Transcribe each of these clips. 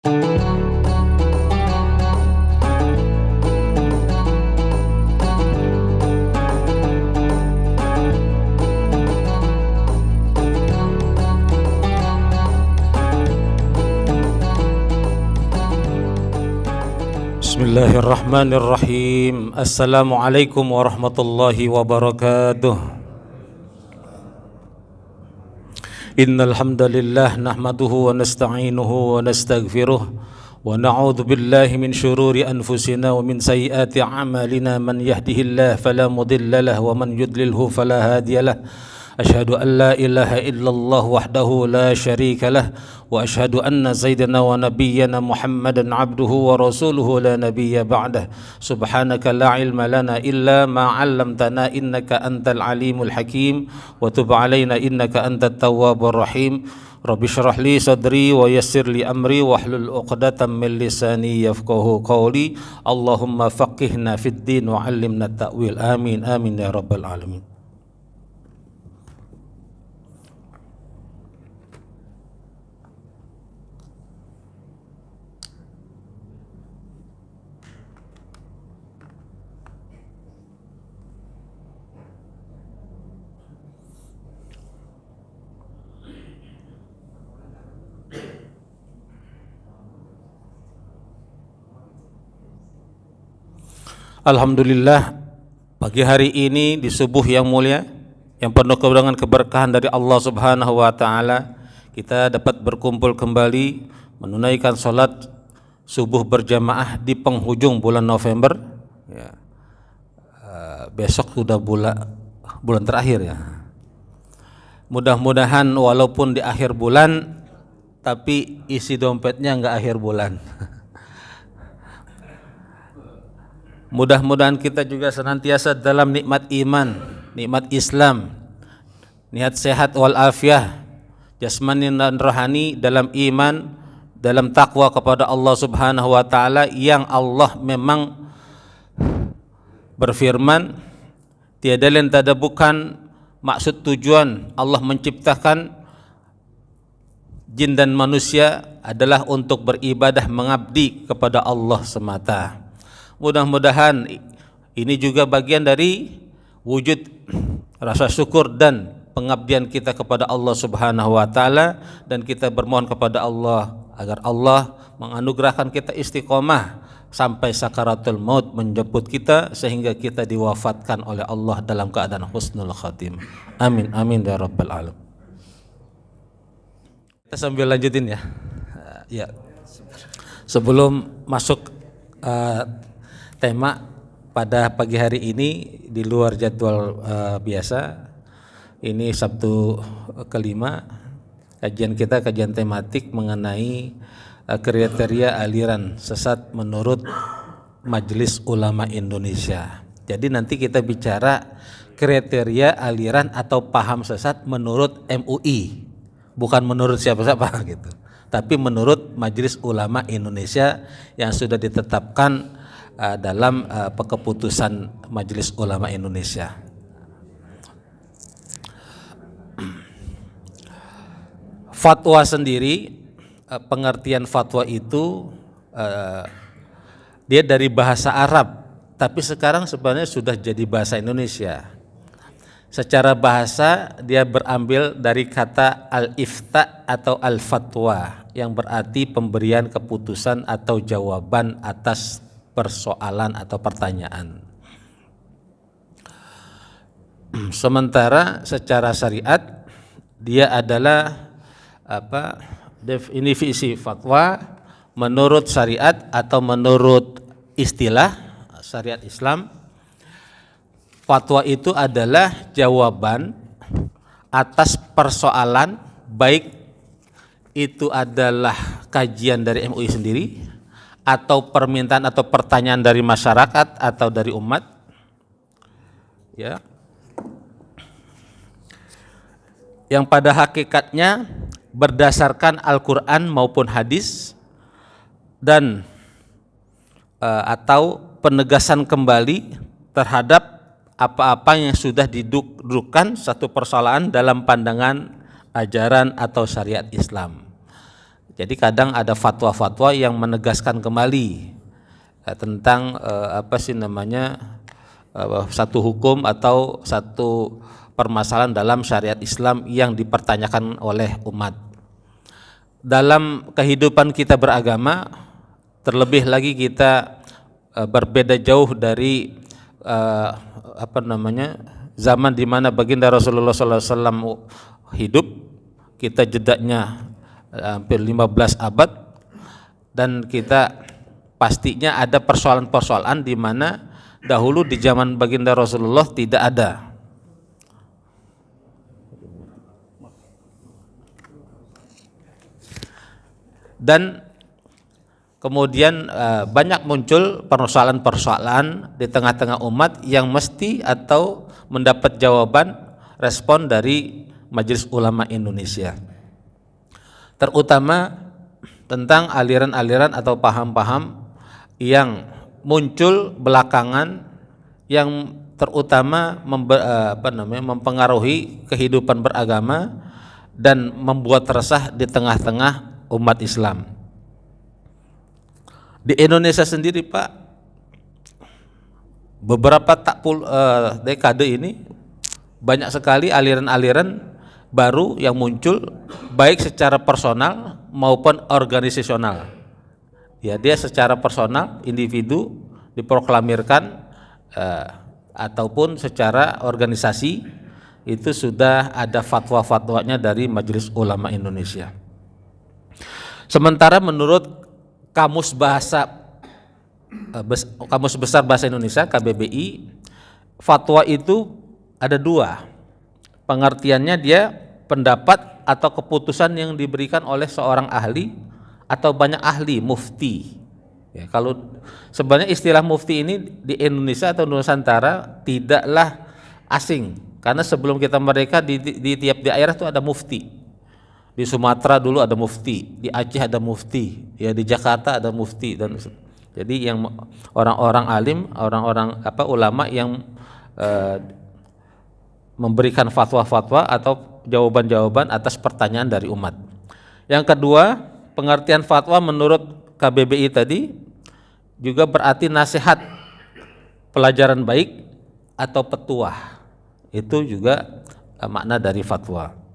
Bismillahirrahmanirrahim. Assalamualaikum warahmatullahi wabarakatuh. Innal hamdalillah nahmaduhu wa nasta'inuhu wa nastaghfiruh wa na'udzu billahi min shururi anfusina wa min sayyiati a'malina. Man yahdihillahu fala mudilla lahu wa man yudlilhu fala hadiyalah. Asyhadu an la ilaha illallah wahdahu la syarika lah wa asyhadu anna sayyidina wa nabiyyana Muhammadan abduhu wa rasuluhu la nabiyya ba'dah. Subhanaka la ilma lana illa ma 'allamtana innaka antal alimul hakim wa tub 'alaina innaka antat tawwabur rahim. Rabbi shrah li sadri wa yassir li amri wahlul 'uqdatam min lisani yafqahu qawli. Allahumma faqihna fid din wa 'allimna at-ta'wil. Amin amin ya rabbal alamin. Alhamdulillah, pagi hari ini di subuh yang mulia yang penuh dengan keberkahan dari Allah Subhanahu wa taala, kita dapat berkumpul kembali menunaikan salat subuh berjamaah di penghujung bulan November ya. Besok sudah bulan terakhir ya. Mudah-mudahan walaupun di akhir bulan tapi isi dompetnya enggak akhir bulan. Mudah-mudahan kita juga senantiasa dalam nikmat iman, nikmat Islam, niat sehat wal afiah, jasmani dan rohani, dalam iman, dalam takwa kepada Allah Subhanahu wa taala, yang Allah memang berfirman, tiada lain tiada bukan maksud tujuan Allah menciptakan jin dan manusia adalah untuk beribadah mengabdi kepada Allah semata. Mudah-mudahan ini juga bagian dari wujud rasa syukur dan pengabdian kita kepada Allah Subhanahu wa taala, dan kita bermohon kepada Allah agar Allah menganugerahkan kita istiqomah sampai sakaratul maut menjemput kita sehingga kita diwafatkan oleh Allah dalam keadaan husnul khatimah. Amin amin ya rabbal alamin. Kita sambil lanjutin ya. Ya. Sebelum masuk tema pada pagi hari ini di luar jadwal biasa, ini Sabtu kelima kajian kita, kajian tematik mengenai kriteria aliran sesat menurut Majelis Ulama Indonesia. Jadi nanti kita bicara kriteria aliran atau paham sesat menurut MUI, bukan menurut siapa-siapa gitu, tapi menurut Majelis Ulama Indonesia yang sudah ditetapkan dalam keputusan Majelis Ulama Indonesia. Fatwa sendiri, pengertian fatwa itu dia dari bahasa Arab, tapi sekarang sebenarnya sudah jadi bahasa Indonesia. Secara bahasa dia berambil dari kata al-ifta atau al-fatwa yang berarti pemberian keputusan atau jawaban atas persoalan atau pertanyaan. Sementara secara syariat dia adalah definisi fatwa menurut syariat atau menurut istilah syariat Islam. Fatwa itu adalah jawaban atas persoalan, baik itu adalah kajian dari MUI sendiri atau permintaan atau pertanyaan dari masyarakat atau dari umat ya, yang pada hakikatnya berdasarkan Al-Quran maupun hadis dan atau penegasan kembali terhadap apa-apa yang sudah didudukkan satu persoalan dalam pandangan ajaran atau syariat Islam. Jadi kadang ada fatwa-fatwa yang menegaskan kembali tentang satu hukum atau satu permasalahan dalam syariat Islam yang dipertanyakan oleh umat. Dalam kehidupan kita beragama, terlebih lagi kita berbeda jauh dari zaman di mana baginda Rasulullah SAW hidup. Kita jedaknya hampir 15 abad, dan kita pastinya ada persoalan-persoalan di mana dahulu di zaman baginda Rasulullah tidak ada. Dan kemudian banyak muncul persoalan-persoalan di tengah-tengah umat yang mesti atau mendapat jawaban respon dari Majelis Ulama Indonesia, terutama tentang aliran-aliran atau paham-paham yang muncul belakangan yang terutama mempengaruhi kehidupan beragama dan membuat resah di tengah-tengah umat Islam. Di Indonesia sendiri, Pak, beberapa dekade ini banyak sekali aliran-aliran baru yang muncul, baik secara personal maupun organisasional. Ya, dia secara personal, individu diproklamirkan ataupun secara organisasi itu sudah ada fatwa-fatwanya dari Majelis Ulama Indonesia. Sementara menurut Kamus Besar Bahasa Indonesia KBBI, fatwa itu ada dua. Pengertiannya dia pendapat atau keputusan yang diberikan oleh seorang ahli atau banyak ahli, mufti. Ya, kalau sebenarnya istilah mufti ini di Indonesia atau Nusantara tidaklah asing, karena sebelum kita merdeka di tiap daerah itu ada mufti. Di Sumatera dulu ada mufti, di Aceh ada mufti, ya di Jakarta ada mufti, dan jadi yang orang-orang alim, orang-orang ulama yang memberikan fatwa-fatwa atau jawaban-jawaban atas pertanyaan dari umat. Yang kedua, pengertian fatwa menurut KBBI tadi juga berarti nasihat, pelajaran baik atau petuah. Itu juga makna dari fatwa.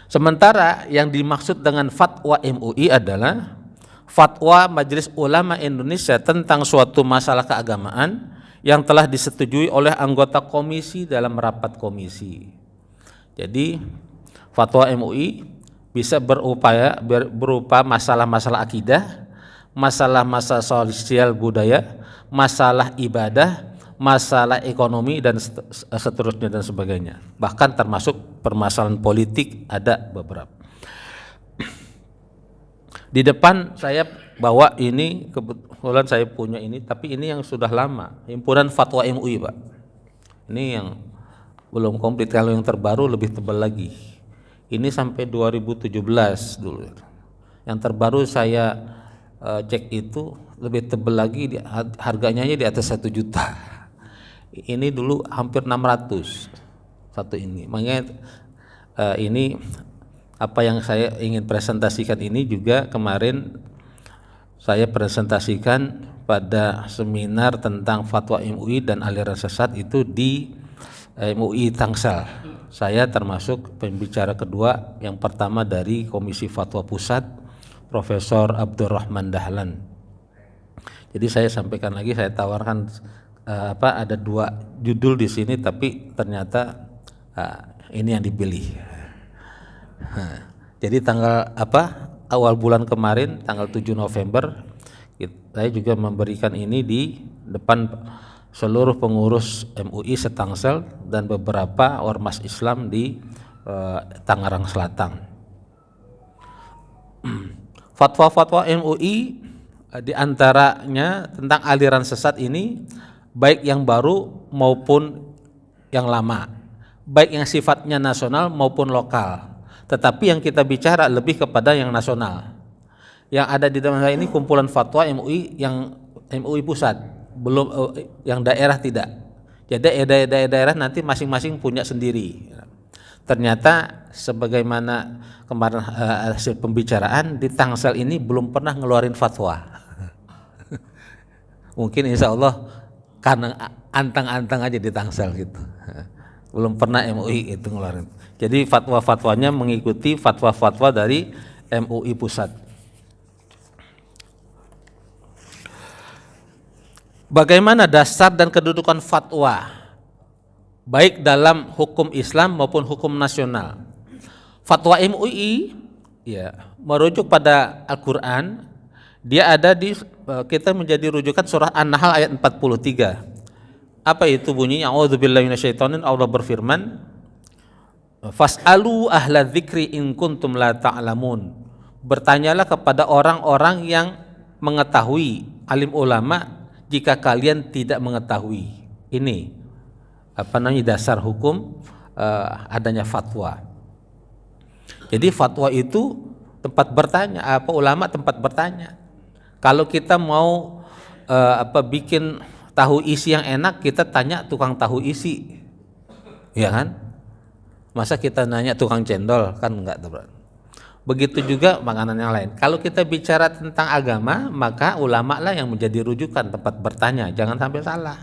Sementara yang dimaksud dengan fatwa MUI adalah fatwa Majelis Ulama Indonesia tentang suatu masalah keagamaan yang telah disetujui oleh anggota komisi dalam rapat komisi. Jadi fatwa MUI bisa berupa masalah-masalah akidah, masalah-masalah sosial budaya, masalah ibadah, masalah ekonomi, dan seterusnya dan sebagainya. Bahkan termasuk permasalahan politik ada beberapa. Di depan saya bawa ini, kebetulan saya punya ini, tapi ini yang sudah lama, himpunan fatwa MUI, Pak. Ini yang belum komplit, kalau yang terbaru lebih tebal lagi. Ini sampai 2017 dulu. Yang terbaru saya cek itu lebih tebal lagi, harganya di atas 1 juta. Ini dulu hampir 600 satu ini. Makanya ini apa yang saya ingin presentasikan ini juga kemarin saya presentasikan pada seminar tentang fatwa MUI dan aliran sesat itu di MUI Tangsel. Saya termasuk pembicara kedua, yang pertama dari Komisi Fatwa Pusat, Profesor Abdurrahman Dahlan. Jadi saya sampaikan lagi, saya tawarkan ada 2 judul di sini, tapi ternyata ini yang dipilih. Jadi awal bulan kemarin tanggal 7 November saya juga memberikan ini di depan seluruh pengurus MUI se-Tangsel dan beberapa ormas Islam di Tangerang Selatan. Fatwa-fatwa MUI diantaranya tentang aliran sesat ini, baik yang baru maupun yang lama, baik yang sifatnya nasional maupun lokal. Tetapi yang kita bicara lebih kepada yang nasional. Yang ada di dalam ini kumpulan fatwa MUI yang MUI pusat, belum yang daerah tidak. Jadi daerah nanti masing-masing punya sendiri. Ternyata sebagaimana kemarin hasil pembicaraan di Tangsel ini belum pernah ngeluarin fatwa. Mungkin insya Allah karena antang-antang aja di Tangsel gitu. Belum pernah MUI itu ngeluarin. Jadi fatwa-fatwanya mengikuti fatwa-fatwa dari MUI pusat. Bagaimana dasar dan kedudukan fatwa baik dalam hukum Islam maupun hukum nasional? Fatwa MUI ya merujuk pada Al-Qur'an. Dia ada di kita menjadi rujukan surah An-Nahl ayat 43. Apa itu bunyinya? A'udzubillahi minasyaitonir. Allah berfirman, "Fas'alu ahla dzikri in kuntum la ta'lamun." Bertanyalah kepada orang-orang yang mengetahui, alim ulama, jika kalian tidak mengetahui. Ini dasar hukum adanya fatwa. Jadi fatwa itu tempat bertanya, ulama tempat bertanya. Kalau kita mau bikin tahu isi yang enak, kita tanya tukang tahu isi, ya kan? Masa kita nanya tukang cendol, kan enggak. Begitu juga makanan yang lain. Kalau kita bicara tentang agama, maka ulama lah yang menjadi rujukan tempat bertanya. Jangan sampai salah.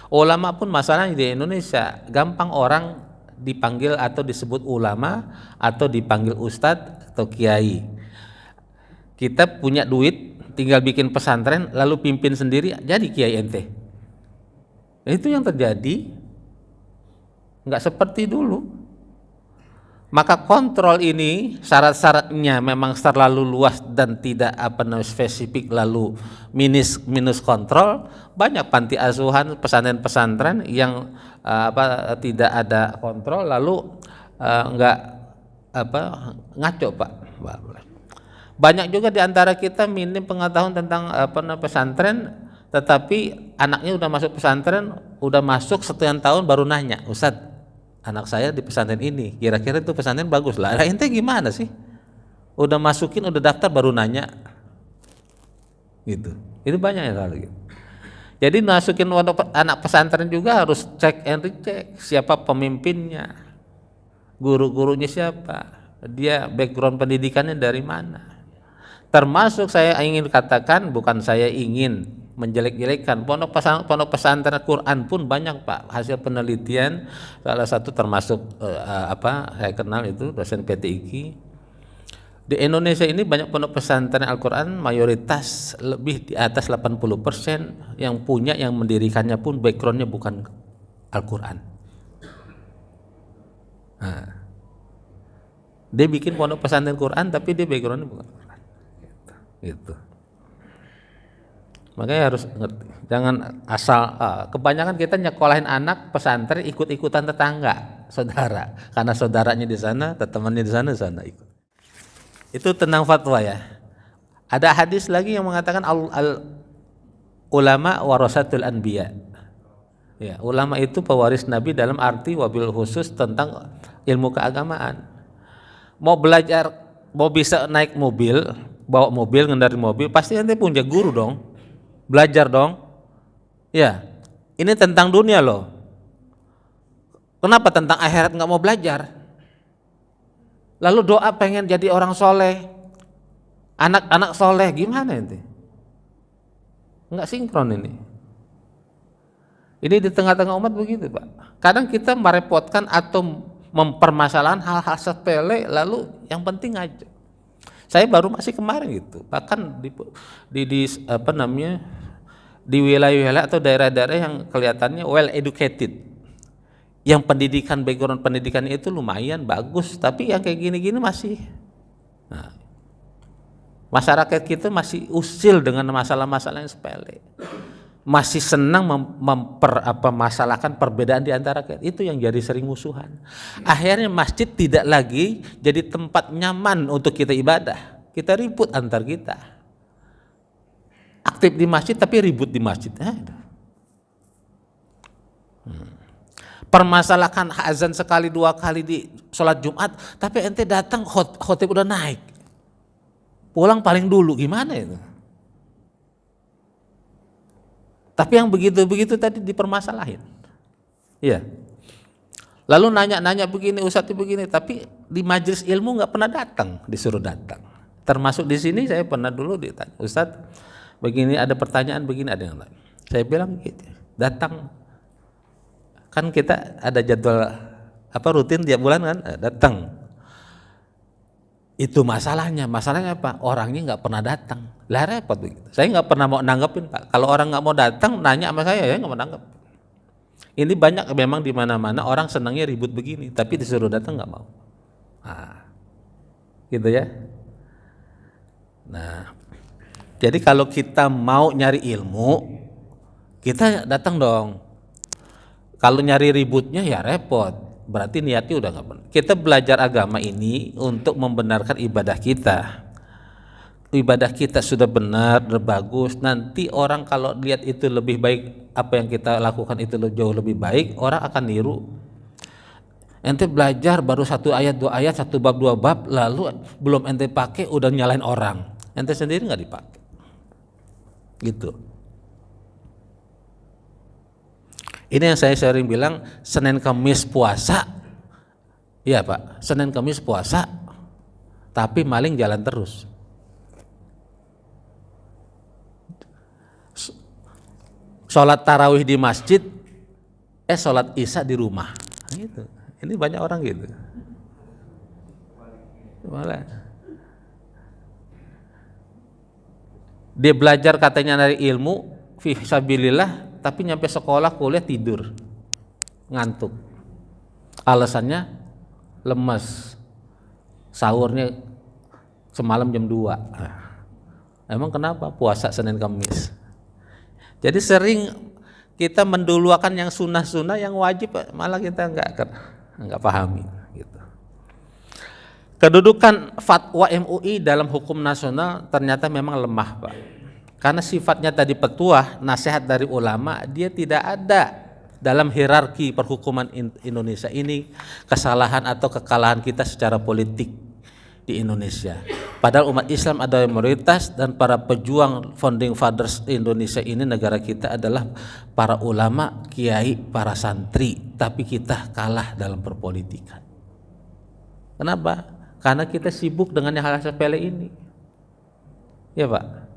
Ulama pun masalahnya di Indonesia gampang orang dipanggil atau disebut ulama atau dipanggil ustadz atau kiai. Kita punya duit, tinggal bikin pesantren lalu pimpin sendiri jadi kiai ente. Itu yang terjadi, nggak seperti dulu. Maka kontrol ini syarat-syaratnya memang terlalu luas dan tidak spesifik, lalu minus kontrol. Banyak panti asuhan, pesantren-pesantren yang tidak ada kontrol, lalu ngaco Pak. Banyak juga di antara kita minim pengetahuan tentang pesantren, tetapi anaknya udah masuk pesantren, udah masuk sekian tahun baru nanya, Ustadz, anak saya di pesantren ini, kira-kira itu pesantren bagus lah. Ente gimana sih? Udah masukin, udah daftar baru nanya, gitu. Itu banyak ya kali. Gitu. Jadi masukin anak pesantren juga harus cek and recheck, siapa pemimpinnya, guru-gurunya siapa, dia background pendidikannya dari mana. Termasuk saya ingin katakan, bukan saya ingin menjelek-jelekkan, pondok pesantren Quran pun banyak Pak, hasil penelitian salah satu termasuk saya kenal itu dosen PTIQ di Indonesia ini, banyak pondok pesantren Al-Quran mayoritas lebih di atas 80% yang punya, yang mendirikannya pun backgroundnya bukan Al-Quran. Nah, dia bikin pondok pesantren Quran tapi dia backgroundnya bukan Quran. Gitu. Makanya harus ngerti, jangan asal kebanyakan kita nyekolahin anak pesantren ikut-ikutan tetangga, saudara, karena saudaranya di sana, temannya di sana ikut. Itu tentang fatwa ya. Ada hadis lagi yang mengatakan ulama warasatul anbiya. Ya, ulama itu pewaris Nabi dalam arti wabil khusus tentang ilmu keagamaan. Mau belajar, mau bisa naik mobil, bawa mobil, ngendarin mobil, pasti nanti punya guru dong. Belajar dong. Ya, ini tentang dunia loh. Kenapa tentang akhirat nggak mau belajar? Lalu doa pengen jadi orang soleh, anak-anak soleh, gimana ini? Nggak sinkron ini. Ini di tengah-tengah umat begitu Pak. Kadang kita merepotkan atau mempermasalahan hal-hal sepele, lalu yang penting aja. Saya baru masih kemarin gitu, bahkan di wilayah-wilayah atau daerah-daerah yang kelihatannya well educated, yang pendidikan, background pendidikannya itu lumayan bagus, tapi yang kayak gini-gini masih, masyarakat kita masih usil dengan masalah-masalah yang sepele, masih senang masalahkan perbedaan di antara kita. Itu yang jadi sering musuhan. Akhirnya masjid tidak lagi jadi tempat nyaman untuk kita ibadah, kita ribut antar kita. Aktif di masjid tapi ribut di masjid. Permasalahkan azan sekali dua kali di sholat Jumat, tapi ente datang khotib udah naik, pulang paling dulu, gimana itu? Tapi yang begitu-begitu tadi dipermasalahin. Ya. Lalu nanya-nanya begini, Ustadz begini, tapi di majelis ilmu nggak pernah datang, disuruh datang. Termasuk di sini saya pernah dulu ditanya, Ustadz begini ada pertanyaan begini, ada yang lain. Saya bilang gitu, datang. Kan kita ada jadwal rutin tiap bulan kan, datang. Itu masalahnya apa? Orangnya nggak pernah datang, lah repot begitu. Saya nggak pernah mau nanggepin Pak. Kalau orang nggak mau datang, nanya sama saya nggak mau nanggep. Ini banyak memang di mana-mana orang senangnya ribut begini, tapi disuruh datang nggak mau. Gitu ya. Nah, jadi kalau kita mau nyari ilmu, kita datang dong. Kalau nyari ributnya ya repot. Berarti niatnya udah nggak benar. Kita belajar agama ini untuk membenarkan ibadah kita. Ibadah kita sudah benar, sudah bagus. Nanti orang kalau lihat itu lebih baik, apa yang kita lakukan itu jauh lebih baik, orang akan niru. Ente belajar baru 1 ayat 2 ayat, 1 bab 2 bab, lalu belum ente pakai udah nyalain orang. Ente sendiri nggak dipakai. Gitu. Ini yang saya sering bilang, Senin Kamis puasa, iya Pak, Senin Kamis puasa, tapi maling jalan terus. Sholat tarawih di masjid, sholat isya di rumah, gitu. Ini banyak orang gitu. Malah dia belajar katanya dari ilmu, fi sabilillah, tapi nyampe sekolah kuliah tidur, ngantuk. Alasannya lemas, sahurnya semalam jam 2. Emang kenapa? Puasa Senin Kamis. Jadi sering kita menduluakan yang sunnah-sunnah, yang wajib malah kita nggak pahami. Gitu. Kedudukan fatwa MUI dalam hukum nasional ternyata memang lemah Pak. Karena sifatnya tadi petuah, nasihat dari ulama, dia tidak ada dalam hierarki perhukuman Indonesia ini kesalahan atau kekalahan kita secara politik di Indonesia. Padahal umat Islam adalah mayoritas dan para pejuang founding fathers Indonesia ini, negara kita adalah para ulama, kiai, para santri, tapi kita kalah dalam perpolitikan. Kenapa? Karena kita sibuk dengan hal-hal sepele ini. Ya Pak.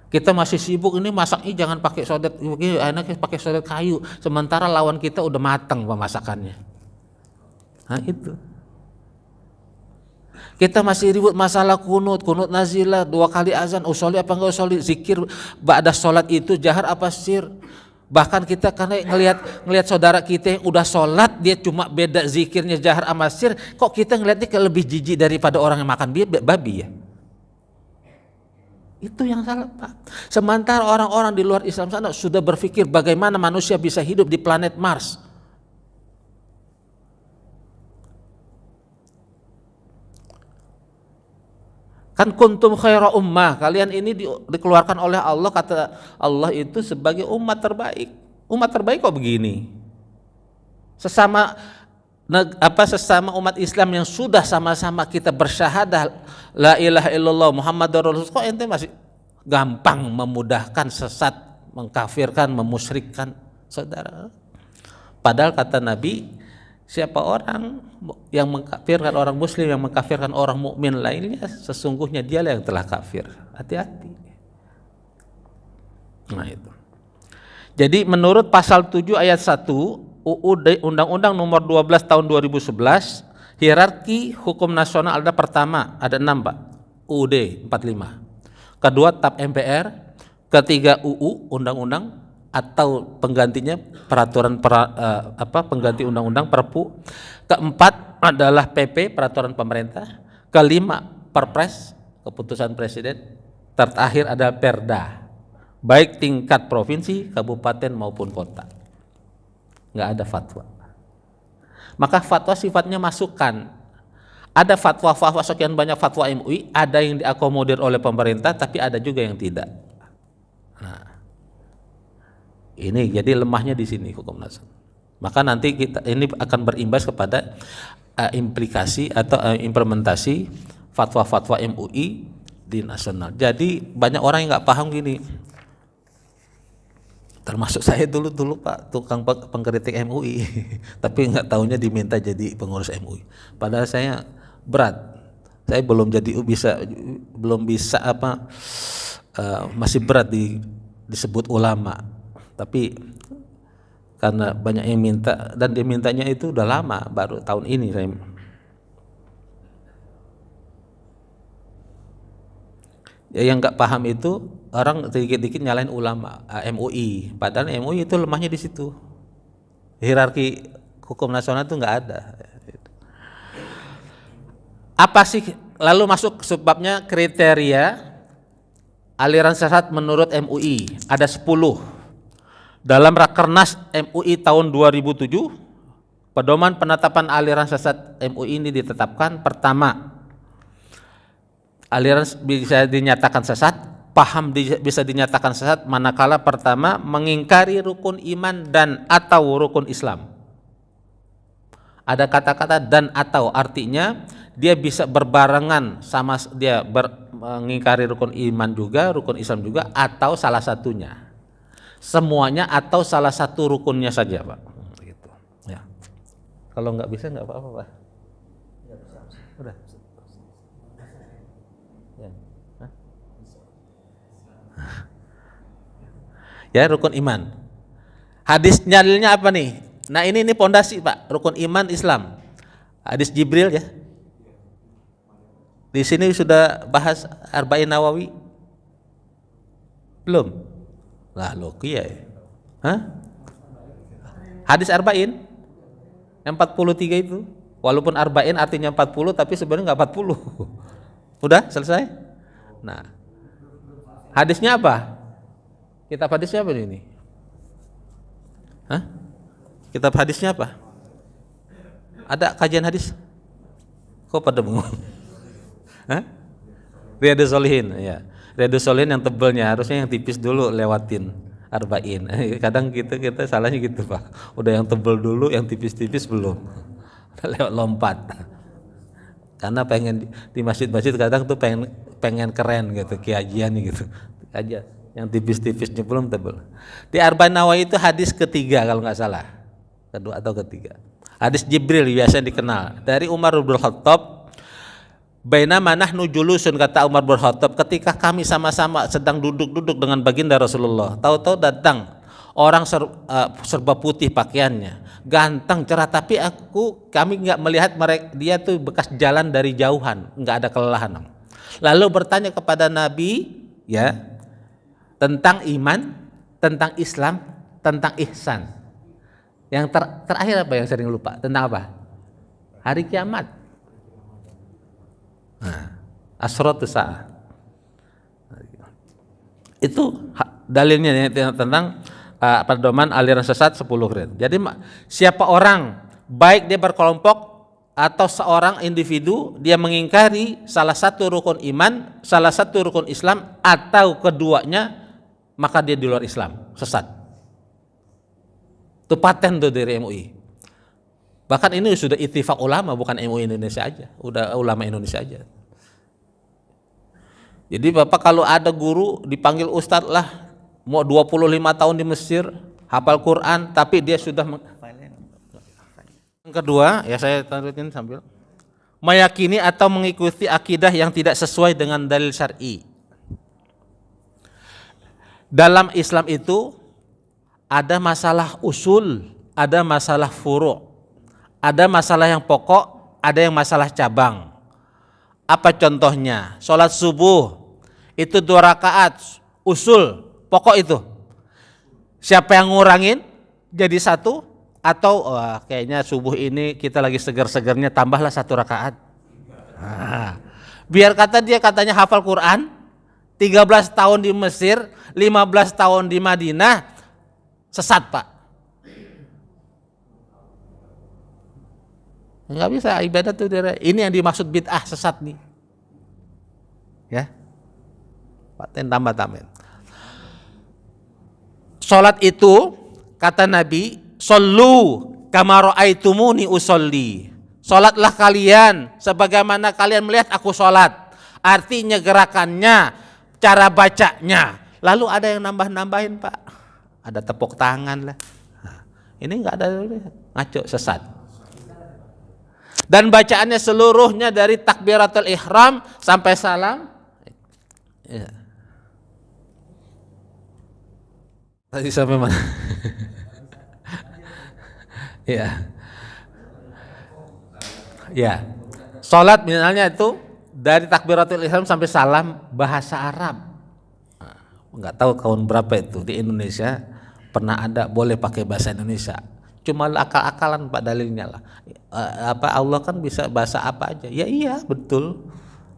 Kita masih sibuk ini masaknya jangan pakai sodet, enaknya pakai sodet kayu, sementara lawan kita udah matang pemasakannya. Nah itu. Kita masih ribut masalah kunut nazilah, 2 kali azan, usoli apa enggak usoli, zikir ba'da sholat itu jahar apa sir. Bahkan kita karena ngelihat saudara kita yang udah sholat, dia cuma beda zikirnya jahar sama sir, kok kita ngelihatnya lebih jijik daripada orang yang makan babi ya. Itu yang salah Pak. Sementara orang-orang di luar Islam sana sudah berpikir bagaimana manusia bisa hidup di planet Mars. Kan kuntum khaira ummah, kalian ini dikeluarkan oleh Allah, kata Allah itu sebagai umat terbaik. Umat terbaik kok begini? Sesama umat Islam yang sudah sama-sama kita bersyahadah la ilaha illallah Muhammadur Rasulullah, kok ente masih gampang memudahkan sesat, mengkafirkan, memusyrikkan saudara. Padahal kata Nabi, siapa orang yang mengkafirkan orang muslim, yang mengkafirkan orang mukmin lainnya, sesungguhnya dialah yang telah kafir. Hati-hati. Nah itu. Jadi menurut pasal 7 ayat 1 UUD Undang-Undang nomor 12 tahun 2011, hierarki hukum nasional ada pertama, ada 6 Pak, UUD 45. Kedua TAP MPR, ketiga UU Undang-Undang atau penggantinya peraturan pengganti undang-undang Perpu. Keempat adalah PP peraturan pemerintah. Kelima Perpres keputusan presiden. Terakhir ada Perda, baik tingkat provinsi, kabupaten maupun kota. Nggak ada fatwa. Maka fatwa sifatnya masukan. Ada fatwa sekian banyak fatwa MUI, ada yang diakomodir oleh pemerintah, tapi ada juga yang tidak. Nah, ini jadi lemahnya di sini hukum nasional. Maka nanti kita ini akan berimbas kepada implikasi atau implementasi fatwa-fatwa MUI di nasional. Jadi banyak orang yang nggak paham gini. Termasuk saya dulu Pak, tukang pengkritik MUI, tapi nggak taunya diminta jadi pengurus MUI. Padahal saya berat, saya belum bisa masih berat disebut ulama. Tapi karena banyak yang minta dan dia mintanya itu udah lama, baru tahun ini saya. Ya, yang nggak paham itu orang dikit-dikit nyalain ulama, MUI, padahal MUI itu lemahnya di situ. Hierarki hukum nasional itu nggak ada. Apa sih lalu masuk sebabnya kriteria aliran sesat menurut MUI? Ada 10. Dalam Rakernas MUI tahun 2007, pedoman penetapan aliran sesat MUI ini ditetapkan. Pertama, aliran bisa dinyatakan sesat, paham bisa dinyatakan sesat manakala pertama mengingkari rukun iman dan atau rukun Islam. Ada kata-kata dan atau, artinya dia bisa berbarengan sama dia mengingkari rukun iman juga, rukun Islam juga, atau salah satunya. Semuanya atau salah satu rukunnya saja, Pak. Gitu. Ya. Kalau nggak bisa nggak apa-apa, Pak. Udah. Ya, rukun iman. Hadis dalilnya apa nih? Nah, ini pondasi, Pak. Rukun iman Islam. Hadis Jibril ya. Di sini sudah bahas Arba'in Nawawi? Belum? Lah, lo kiai. Hah? Hadis Arba'in? Yang 43 itu. Walaupun Arba'in artinya 40, tapi sebenarnya nggak 40. Udah selesai? Nah, hadisnya apa? Kitab hadisnya apa ini? Hah? Kitab hadisnya apa? Ada kajian hadis? Kok pada bengong? Hah? Riyadhus Shalihin, ya. Riyadhus Shalihin yang tebalnya, harusnya yang tipis dulu lewatin Arba'in. Kadang kita salahnya gitu, Pak. Udah yang tebal dulu, yang tipis-tipis belum. Lewat lompat. Karena pengen di masjid-masjid kadang tuh pengen keren gitu, kiajian gitu. Aja. Yang tipis-tipisnya belum tebal. Di Arba'in Nawawi itu hadis ketiga kalau nggak salah, kedua atau ketiga. Hadis Jibril biasanya dikenal dari Umar bin Khattab. Bainama nahnu julusun, kata Umar bin Khattab, ketika kami sama-sama sedang duduk-duduk dengan baginda Rasulullah, tahu-tahu datang orang serba putih pakaiannya, ganteng cerah, tapi kami nggak melihat dia tuh bekas jalan dari jauhan, nggak ada kelelahan. Lalu bertanya kepada Nabi, ya, tentang iman, tentang Islam, tentang ihsan. Yang terakhir apa yang sering lupa? Tentang apa? Hari kiamat. Nah, asratus saah. Itu dalilnya tentang pedoman aliran sesat 10 kriteria. Jadi siapa orang, baik dia berkelompok atau seorang individu, dia mengingkari salah satu rukun iman, salah satu rukun Islam, atau keduanya, maka dia di luar Islam, sesat. Itu paten tuh dari MUI. Bahkan ini sudah ittifaq ulama, bukan MUI Indonesia aja, udah ulama Indonesia aja. Jadi Bapak kalau ada guru dipanggil ustadz lah, mau 25 tahun di Mesir, hafal Quran, tapi dia sudah yang kedua, ya saya taruhin sambil meyakini atau mengikuti akidah yang tidak sesuai dengan dalil syar'i. Dalam Islam itu ada masalah usul, ada masalah furu', ada masalah yang pokok, ada yang masalah cabang. Apa contohnya? Sholat subuh itu 2 rakaat, usul, pokok itu. Siapa yang ngurangin jadi 1, atau kayaknya subuh ini kita lagi segar-segarnya, tambahlah 1 rakaat. Nah, biar katanya hafal Quran, 13 tahun di Mesir, 15 tahun di Madinah, sesat, Pak. Enggak bisa ibadah tuh, ini yang dimaksud bid'ah, sesat nih. Ya. Paten tambah-tambah. Salat itu kata Nabi, "Shollu kama ra'aitumuni usolli." Salatlah kalian sebagaimana kalian melihat aku salat. Artinya gerakannya, cara bacanya. Lalu ada yang nambah-nambahin, Pak. ada tepuk tangan lah. Nah, ini nggak ada, ngaco, sesat. Dan bacaannya seluruhnya dari takbiratul ihram sampai salam. Ya. Tadi sampai mana? Ya. Ya. Salat misalnya itu dari takbiratul ihram sampai salam bahasa Arab. Enggak tahu tahun berapa itu di Indonesia pernah ada boleh pakai bahasa Indonesia. Cuma akal-akalan Pak dalilnya lah. Allah kan bisa bahasa apa aja. Ya iya betul.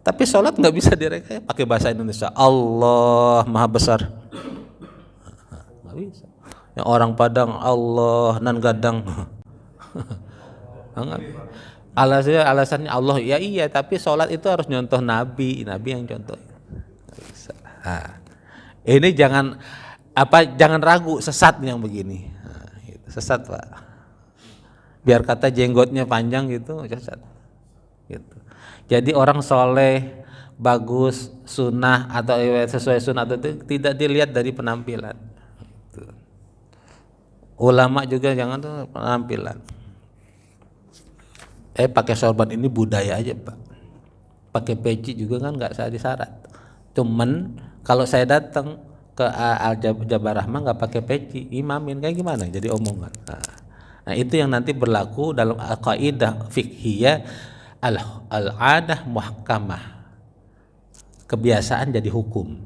Tapi sholat nggak bisa direka pakai bahasa Indonesia. Allah Maha Besar. Nggak bisa. Yang orang Padang Allah nan gadang. Alasannya Allah. Ya iya tapi sholat itu harus nyontoh Nabi yang contoh. Nggak bisa. Nah, ini jangan ragu sesat yang begini. Sesat Pak. Biar kata jenggotnya panjang gitu, sesat. Gitu. Jadi orang soleh, bagus, sunnah atau sesuai sunnah itu tidak dilihat dari penampilan. Gitu. Ulama juga jangan tuh penampilan. Pakai sorban ini budaya aja Pak. Pakai peci juga kan nggak syarat. Cuman kalau saya datang ke Al Jabar Rahmah nggak pakai peci, imamin kayak gimana? Jadi omongan. Nah itu yang nanti berlaku dalam kaidah fiqhiyah al-adah muhkamah. Kebiasaan jadi hukum.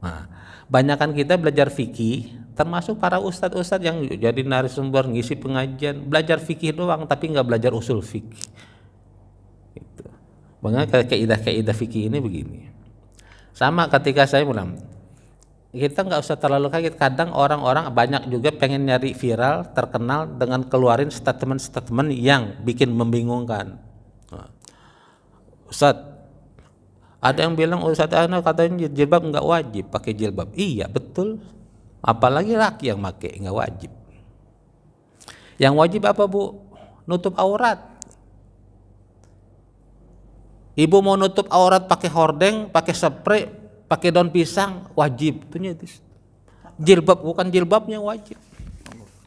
Nah, banyakan kita belajar fikih, termasuk para ustadz-ustadz yang jadi narasumber ngisi pengajian, belajar fikih doang tapi nggak belajar usul fikih. Gitu. Makanya kaidah-kaidah fikih ini begini. Sama ketika saya bilang, kita nggak usah terlalu kaget. Kadang orang-orang banyak juga pengen nyari viral, terkenal dengan keluarin statement-statement yang bikin membingungkan. Ustaz, ada yang bilang Ustaz katanya jilbab nggak wajib pakai jilbab. Iya betul. Apalagi laki yang pakai nggak wajib. Yang wajib apa Bu? Nutup aurat. Ibu mau nutup aurat pakai hordeng, pakai spray, pakai daun pisang, wajib. Jilbab bukan jilbabnya wajib.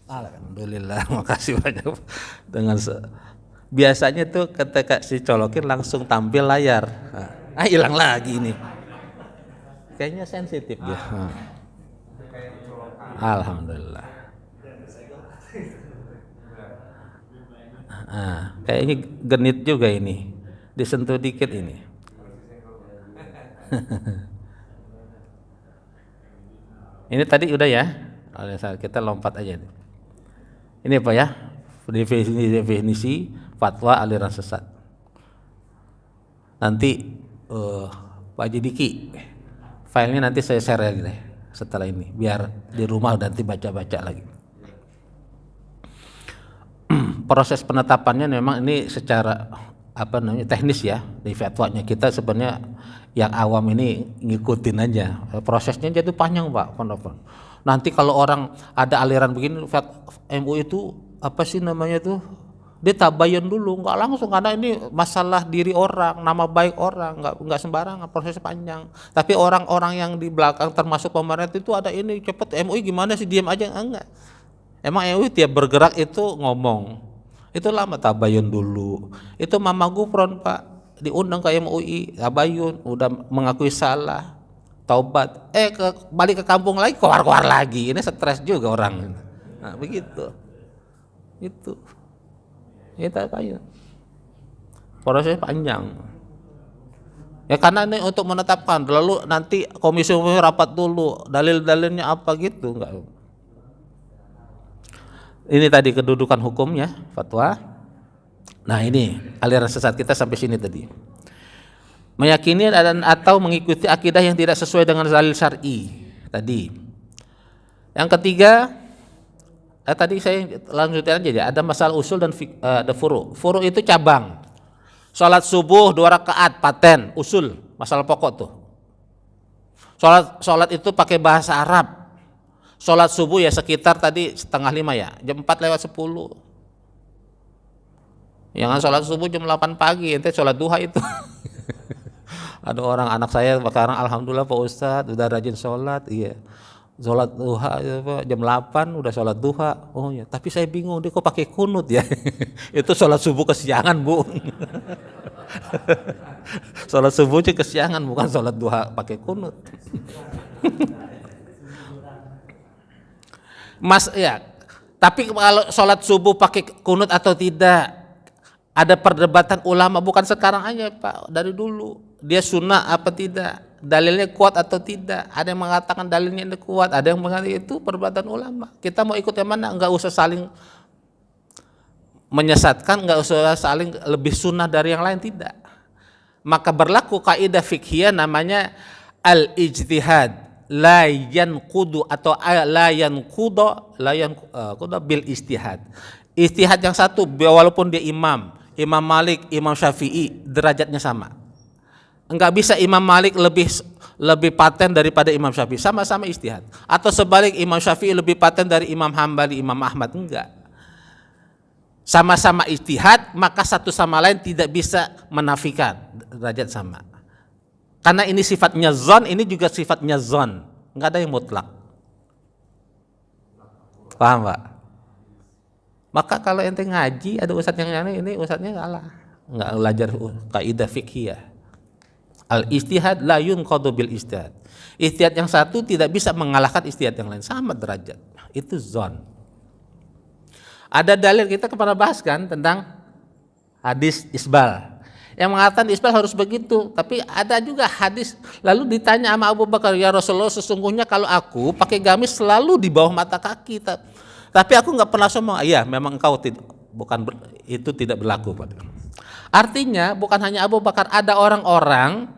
Alhamdulillah, makasih banyak. Biasanya tuh ketika si colokin langsung tampil layar. Hilang lagi ini. Kayaknya sensitif dia. Alhamdulillah. Kayaknya genit juga ini. Disentuh dikit ini. Ini tadi udah ya. Kita lompat aja. Ini apa ya? Definisi fatwa aliran sesat. Nanti Pak Haji Diki, filenya nanti saya share lagi deh setelah ini, biar di rumah nanti baca-baca lagi. Proses penetapannya memang ini secara teknis ya, di fatwanya kita sebenarnya yang awam ini ngikutin aja. Prosesnya jadi panjang Pak. Nanti kalau orang ada aliran begini, MUI itu apa sih namanya tuh? Dia tabayun dulu, nggak langsung karena ini masalah diri orang, nama baik orang, nggak sembarangan, prosesnya panjang. Tapi orang-orang yang di belakang termasuk pemerintah itu ada ini cepet MUI gimana sih diam aja enggak? Emang MUI tiap bergerak itu ngomong, itu lama tabayun dulu. Itu Mama Gufron Pak diundang ke MUI, tabayun, udah mengakui salah, taubat, balik ke kampung lagi, keluar lagi, ini stres juga orang. Nah begitu, itu. Kita kayu. Prosesnya panjang. Ya karena ini untuk menetapkan, lalu nanti komisi umum rapat dulu, dalil-dalilnya apa gitu, enggak. Ini tadi kedudukan hukumnya, fatwa. Nah ini aliran sesat kita sampai sini tadi. Meyakini dan atau mengikuti akidah yang tidak sesuai dengan dalil syar'i tadi. Yang ketiga, tadi saya lanjutin aja ya. Ada masalah usul dan ada furu'. Furu' itu cabang. Salat subuh 2 rakaat paten, usul, masalah pokok tuh. Salat itu pakai bahasa Arab. Salat subuh ya sekitar tadi 4:30 ya, jam 4:10. Jangan salat subuh jam 8 pagi, ente salat duha itu. Ada orang anak saya sekarang alhamdulillah Pak Ustadz udah rajin salat, iya. Sholat duha jam 8 udah sholat duha. Oh ya, tapi saya bingung dia kok pakai kunut ya. Itu sholat subuh kesiangan, Bu. Sholat subuhnya kesiangan, bukan sholat duha pakai kunut. Mas ya, tapi kalau sholat subuh pakai kunut atau tidak, ada perdebatan ulama, bukan sekarang aja Pak, dari dulu. Dia sunnah apa tidak, dalilnya kuat atau tidak. Ada yang mengatakan dalilnya itu kuat, ada yang mengatakan itu perdebatan ulama. Kita mau ikut yang mana? Enggak usah saling menyesatkan, enggak usah saling lebih sunnah dari yang lain, tidak. Maka berlaku kaidah fikhiyah namanya al-ijtihad la yanqudu atau la yanqudu bil istihad. Istihad yang satu walaupun dia Imam Malik, Imam Syafi'i derajatnya sama. Enggak bisa Imam Malik lebih paten daripada Imam Syafi'i, sama-sama istihad. Atau sebalik Imam Syafi'i lebih paten dari Imam Hambali, Imam Ahmad, enggak. Sama-sama istihad, maka satu sama lain tidak bisa menafikan derajat sama. Karena ini sifatnya zon, ini juga sifatnya zon, enggak ada yang mutlak. Paham Pak? Maka kalau ente ngaji ada ustadz yang ini ustadznya salah, enggak belajar kaidah fikhiyah. Al istihad la yunqadu bil istihad. Istihad yang satu tidak bisa mengalahkan istihad yang lain, sama derajat. Itu zon. Ada dalil, kita pernah bahas kan tentang hadis isbal yang mengatakan isbal harus begitu, tapi ada juga hadis lalu ditanya sama Abu Bakar, ya Rasulullah sesungguhnya kalau aku pakai gamis selalu di bawah mata kaki, tapi aku nggak pernah sombong. Iya, memang engkau itu tidak berlaku. Artinya bukan hanya Abu Bakar, ada orang-orang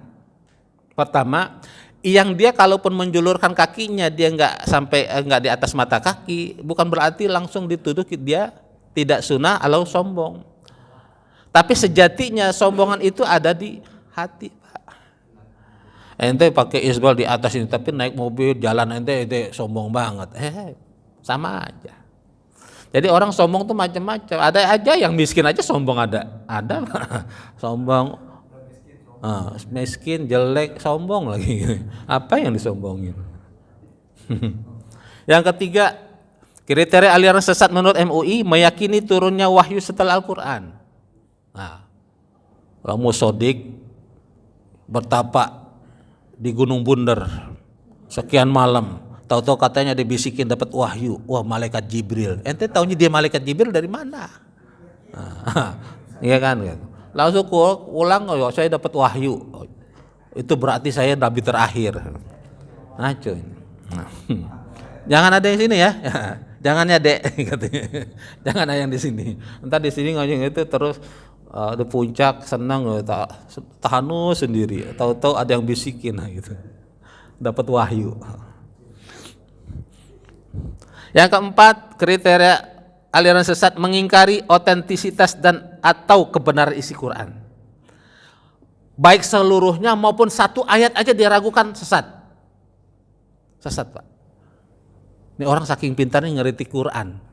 pertama yang dia kalaupun menjulurkan kakinya dia nggak di atas mata kaki, bukan berarti langsung dituduh dia tidak sunnah atau sombong. Tapi sejatinya sombongan itu ada di hati, Pak. Ente pakai isbal di atas ini, tapi naik mobil jalan ente sombong banget. Sama aja. Jadi orang sombong tuh macam-macam. Ada aja yang miskin aja sombong, ada sombong. Miskin, jelek, sombong lagi. Apa yang disombongin? Yang ketiga, kriteria aliran sesat menurut MUI meyakini turunnya wahyu setelah Al-Quran. Nah, kalau musodik bertapa di Gunung Bunder sekian malam, tahu-tahu katanya dibisikin dapat wahyu, wah malaikat Jibril. Ente taunya dia malaikat Jibril dari mana? Iya kan? Langsung ulang, oh, saya dapat wahyu. Itu berarti saya nabi terakhir. Ngaco. Jangan ada yang sini ya. Jangan ya Dek, katanya. Jangan ada yang di sini. Entar di sini ngajeng itu terus di puncak senang tahanu sendiri. Tahu-tahu ada yang bisikin gitu. Dapat wahyu. Yang keempat, kriteria aliran sesat mengingkari otentisitas dan atau kebenaran isi Quran. Baik seluruhnya maupun satu ayat aja diragukan, sesat. Sesat, Pak. Ini orang saking pintarnya ngeritik Quran.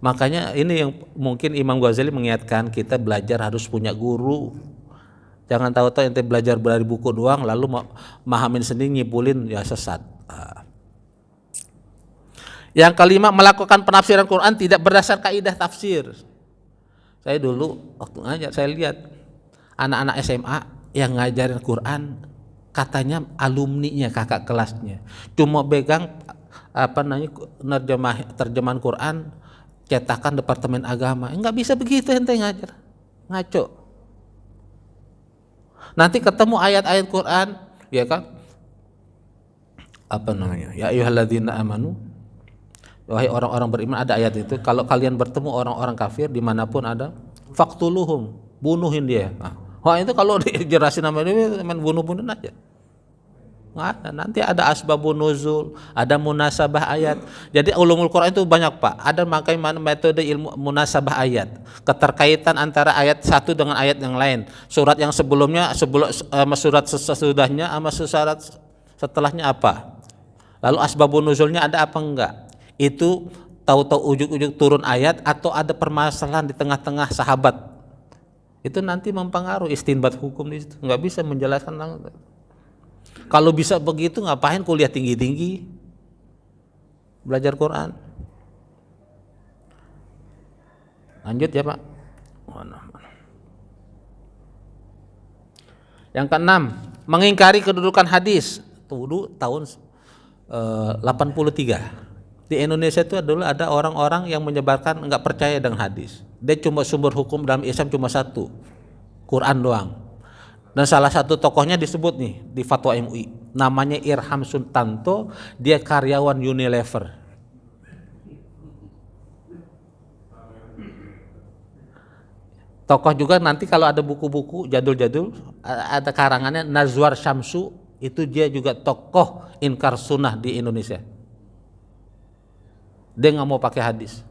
Makanya ini yang mungkin Imam Ghazali mengingatkan kita belajar harus punya guru. Jangan tahu-tahu ente belajar dari buku doang lalu mahamin sendiri nyipulin, ya sesat. Yang kelima, melakukan penafsiran Quran tidak berdasar kaidah tafsir. Saya dulu waktu ngajar saya lihat anak-anak SMA yang ngajarin Quran, katanya alumninya, kakak kelasnya cuma pegang terjemahan Quran cetakan Departemen Agama. Enggak bisa begitu ente ngajar, ngaco. Nanti ketemu ayat-ayat Quran, ya kan? Ya ayyuhalladzina amanu, wahai orang-orang beriman, ada ayat itu, kalau kalian bertemu orang-orang kafir dimanapun ada, faqtuluhum, bunuhin dia. Wah itu kalau dijelasin nama dia main bunuh-bunuh aja. Nggak ada. Nanti ada asbabun nuzul, ada munasabah ayat. Jadi ulumul Quran itu banyak Pak. Ada makanya metode ilmu munasabah ayat, keterkaitan antara ayat satu dengan ayat yang lain. Surat yang sebelumnya, surat sesudahnya, sama surat setelahnya apa. Lalu asbabun nuzulnya ada apa enggak. Itu tahu-tahu ujuk-ujuk turun ayat atau ada permasalahan di tengah-tengah sahabat. Itu nanti mempengaruhi istinbat hukum di situ. Enggak bisa menjelaskan langsung. Kalau bisa begitu ngapain kuliah tinggi-tinggi? Belajar Quran. Lanjut ya Pak. Yang keenam, mengingkari kedudukan hadis. Dulu tahun 83. Di Indonesia itu adalah ada orang-orang yang menyebarkan enggak percaya dengan hadis. Dia cuma sumber hukum dalam Islam cuma satu, Quran doang. Dan salah satu tokohnya disebut nih di Fatwa MUI, namanya Irham Suntanto, dia karyawan Unilever. Tokoh juga nanti kalau ada buku-buku jadul-jadul, ada karangannya Nazwar Syamsu, itu dia juga tokoh inkar sunnah di Indonesia. Dia nggak mau pakai hadis,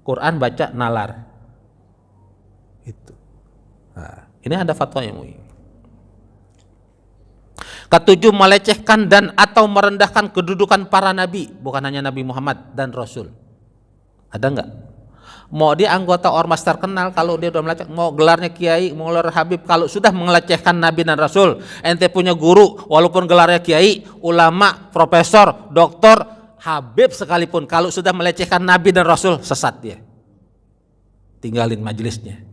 Quran baca nalar. Itu. Nah, ini ada fatwa MUI. Ketujuh, melecehkan dan atau merendahkan kedudukan para nabi, bukan hanya Nabi Muhammad dan Rasul. Ada nggak? Mau dia anggota ormas terkenal, kalau dia udah melecehkan, mau gelarnya kiai, mau gelar habib, kalau sudah melecehkan Nabi dan Rasul, ente punya guru, walaupun gelarnya kiai, ulama, profesor, doktor, habib sekalipun, kalau sudah melecehkan Nabi dan Rasul, sesat dia. Tinggalin majelisnya.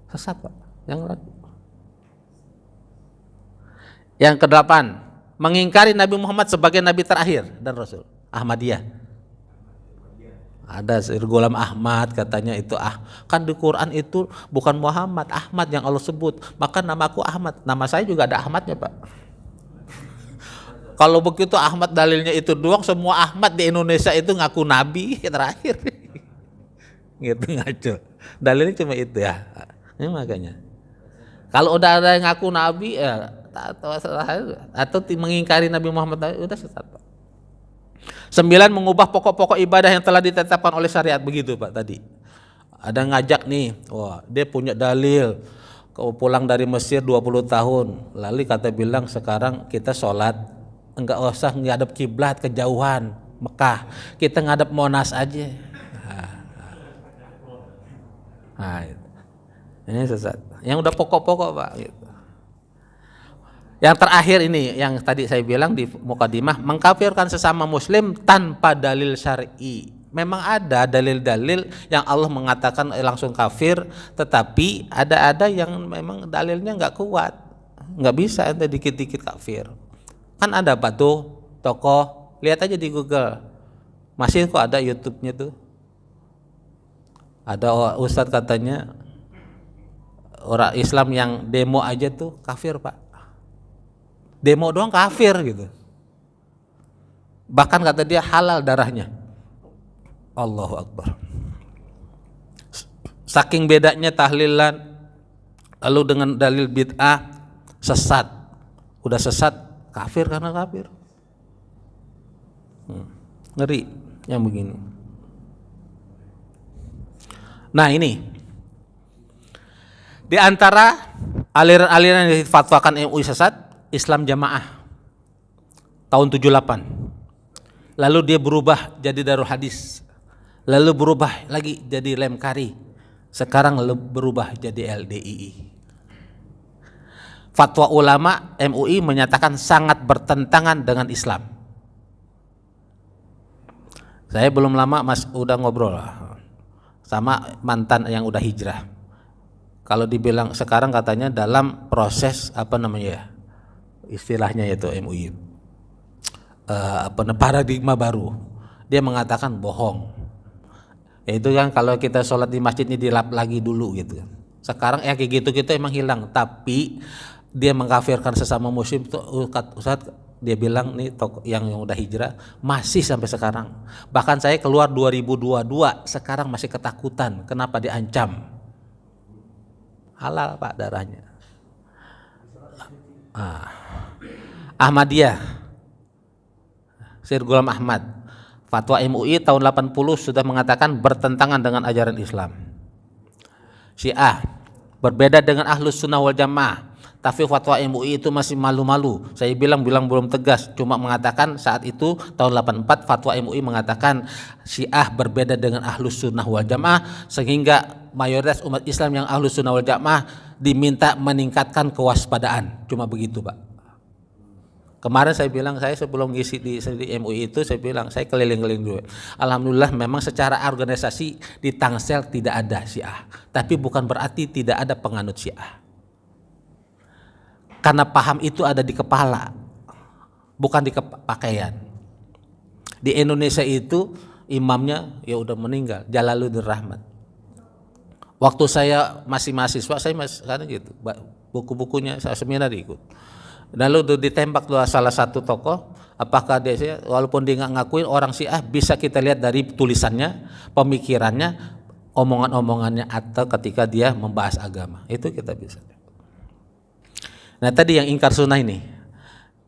Sesat Pak. Yang kedelapan, mengingkari Nabi Muhammad sebagai Nabi terakhir dan Rasul. Ahmadiyah. Ada Sir Ghulam Ahmad katanya itu kan di Quran itu bukan Muhammad, Ahmad yang Allah sebut, maka namaku Ahmad. Nama saya juga ada Ahmadnya Pak. Kalau begitu Ahmad dalilnya itu doang, semua Ahmad di Indonesia itu ngaku Nabi terakhir. Gitu ngaco. Dalilnya cuma itu ya. Ini makanya. Kalau udah ada yang ngaku Nabi atau mengingkari Nabi Muhammad, udah sesat Pak. 9, mengubah pokok-pokok ibadah yang telah ditetapkan oleh syariat, begitu Pak tadi. Ada ngajak nih, wah dia punya dalil, pulang dari Mesir 20 tahun, lalu kata bilang sekarang kita sholat enggak usah ngadep kiblat kejauhan Mekah, kita ngadep Monas aja. Nah, ini sesat. Yang udah pokok-pokok Pak. Gitu. Yang terakhir ini, yang tadi saya bilang di mukadimah, mengkafirkan sesama muslim tanpa dalil syar'i. Memang ada dalil-dalil yang Allah mengatakan langsung kafir, tetapi ada yang memang dalilnya nggak kuat, nggak bisa ente dikit-dikit kafir. Kan ada Pak tuh tokoh, lihat aja di Google, masih kok ada YouTube-nya tuh. Ada ustadz katanya orang Islam yang demo aja tuh kafir Pak. Demo doang kafir gitu. Bahkan kata dia halal darahnya. Allahu Akbar. Saking bedanya tahlilan, lalu dengan dalil bid'ah, sesat. Udah sesat, kafir karena kafir. Ngeri yang begini. Nah ini, di antara aliran-aliran yang difatwakan MUI sesat, Islam Jamaah tahun 78. Lalu dia berubah jadi Darul Hadis. Lalu berubah lagi jadi Lemkari. Sekarang berubah jadi LDII. Fatwa ulama MUI menyatakan sangat bertentangan dengan Islam. Saya belum lama udah ngobrol sama mantan yang udah hijrah. Kalau dibilang sekarang katanya dalam proses istilahnya itu MUI paradigma baru. Dia mengatakan bohong. Itu kan kalau kita sholat di masjid ini dilap lagi dulu gitu. Sekarang kayak gitu emang hilang. Tapi dia mengkafirkan sesama muslim tuh Ustaz, dia bilang nih yang udah hijrah masih sampai sekarang. Bahkan saya keluar 2022, sekarang masih ketakutan. Kenapa diancam? Halal Pak darahnya. Ahmadiyah, Sir Ghulam Ahmad, fatwa MUI tahun 80 sudah mengatakan bertentangan dengan ajaran Islam. Syiah berbeda dengan Ahlus Sunnah wal Jamaah, tapi fatwa MUI itu masih malu-malu. Saya bilang belum tegas, cuma mengatakan saat itu tahun 84 fatwa MUI mengatakan Syiah berbeda dengan Ahlus Sunnah wal Jamaah, sehingga mayoritas umat Islam yang Ahlus Sunnah wal Jamaah diminta meningkatkan kewaspadaan. Cuma begitu, Pak. Kemarin saya bilang, saya sebelum ngisi di MUI itu saya bilang saya keliling-keliling dulu. Alhamdulillah memang secara organisasi di Tangsel tidak ada Syiah, tapi bukan berarti tidak ada penganut Syiah. Karena paham itu ada di kepala, bukan di pakaian. Di Indonesia itu imamnya ya udah meninggal, Jalaluddin Rahmat. Waktu saya masih mahasiswa, saya masih karena gitu, buku-bukunya saya seminar ikut. Lalu ditembak tuh salah satu tokoh, apakah dia, walaupun dia nggak ngakuin orang Syiah, bisa kita lihat dari tulisannya, pemikirannya, omongan-omongannya, atau ketika dia membahas agama, itu kita bisa. Nah tadi yang ingkar sunnah ini,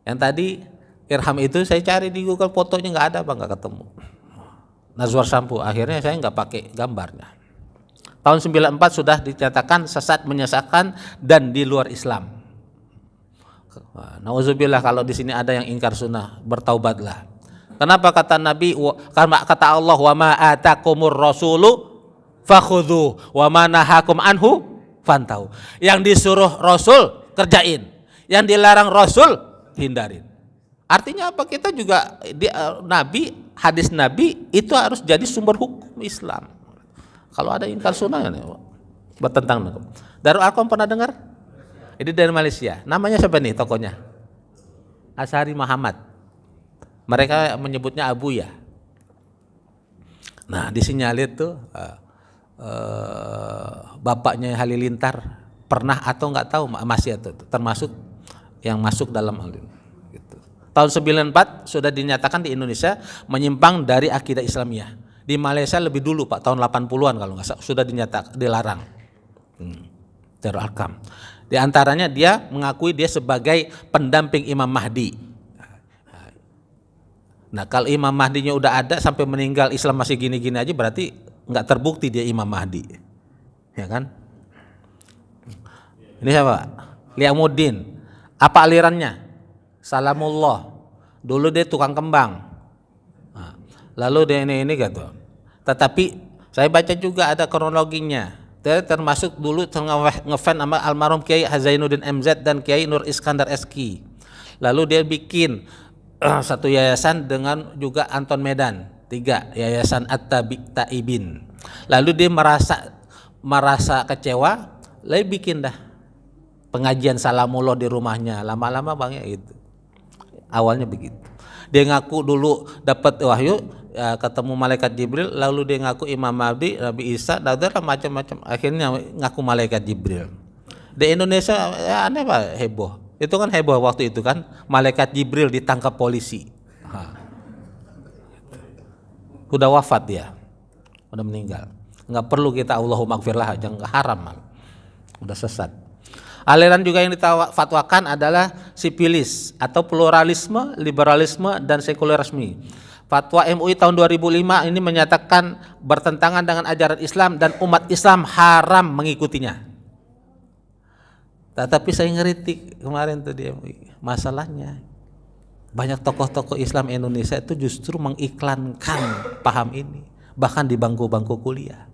yang tadi Irham itu saya cari di Google fotonya nggak ada, nggak ketemu. Nazwar Sampu, akhirnya saya nggak pakai gambarnya. Tahun 94 sudah dinyatakan sesat, menyesatkan dan di luar Islam. Nauzubillah kalau di sini ada yang ingkar sunnah, bertaubatlah. Kenapa kata Nabi, karena kata Allah, wa ma atakumur rasulu fakhudhu wa ma nahakum anhu fantau. Yang disuruh Rasul kerjain, yang dilarang Rasul hindarin. Artinya apa? Kita juga Nabi, hadis Nabi itu harus jadi sumber hukum Islam. Kalau ada ingkar sunnah bertentang. Darul Arqam pernah dengar? Ini dari Malaysia. Namanya siapa nih tokonya? Asy'ari Muhammad. Mereka menyebutnya Abu ya. Nah disinyalir tuh bapaknya Halilintar pernah atau nggak tahu masih itu termasuk yang masuk dalam hal ini. Gitu. Tahun 94 sudah dinyatakan di Indonesia menyimpang dari akidah Islamiyah. Di Malaysia lebih dulu Pak, tahun 80-an kalau nggak salah sudah dinyatakan dilarang. Darul Arqam. Di antaranya dia mengakui dia sebagai pendamping Imam Mahdi. Nah kalau Imam Mahdinya udah ada sampai meninggal Islam masih gini-gini aja berarti nggak terbukti dia Imam Mahdi, ya kan? Ini siapa? Liamuddin. Apa alirannya? Salamullah. Dulu dia tukang kembang. Nah, lalu dia ini gitu. Tetapi saya baca juga ada kronologinya. Dia termasuk dulu ngefan sama almarhum Kiai Hazainuddin MZ dan Kiai Nur Iskandar SQ. Lalu dia bikin satu yayasan dengan juga Anton Medan, 3 yayasan At-Taibin. Lalu dia merasa kecewa, lalu bikin dah pengajian Salamullah di rumahnya. Lama-lama bang ya itu. Awalnya begitu. Dia ngaku dulu dapat wahyu, ketemu malaikat Jibril, lalu dia ngaku Imam Mahdi, Nabi Isa, dan macam-macam. Akhirnya ngaku malaikat Jibril. Di Indonesia ya aneh Pak, heboh. Itu kan heboh waktu itu kan, malaikat Jibril ditangkap polisi. Udah wafat dia, udah meninggal. Nggak perlu kita Allahumma gfirlah, jangan haram, udah sesat. Aliran juga yang difatwakan adalah sipilis atau pluralisme, liberalisme dan sekularisme. Fatwa MUI tahun 2005 ini menyatakan bertentangan dengan ajaran Islam dan umat Islam haram mengikutinya. Tetapi saya ngeritik kemarin tuh di MUI, masalahnya banyak tokoh-tokoh Islam Indonesia itu justru mengiklankan paham ini, bahkan di bangku-bangku kuliah.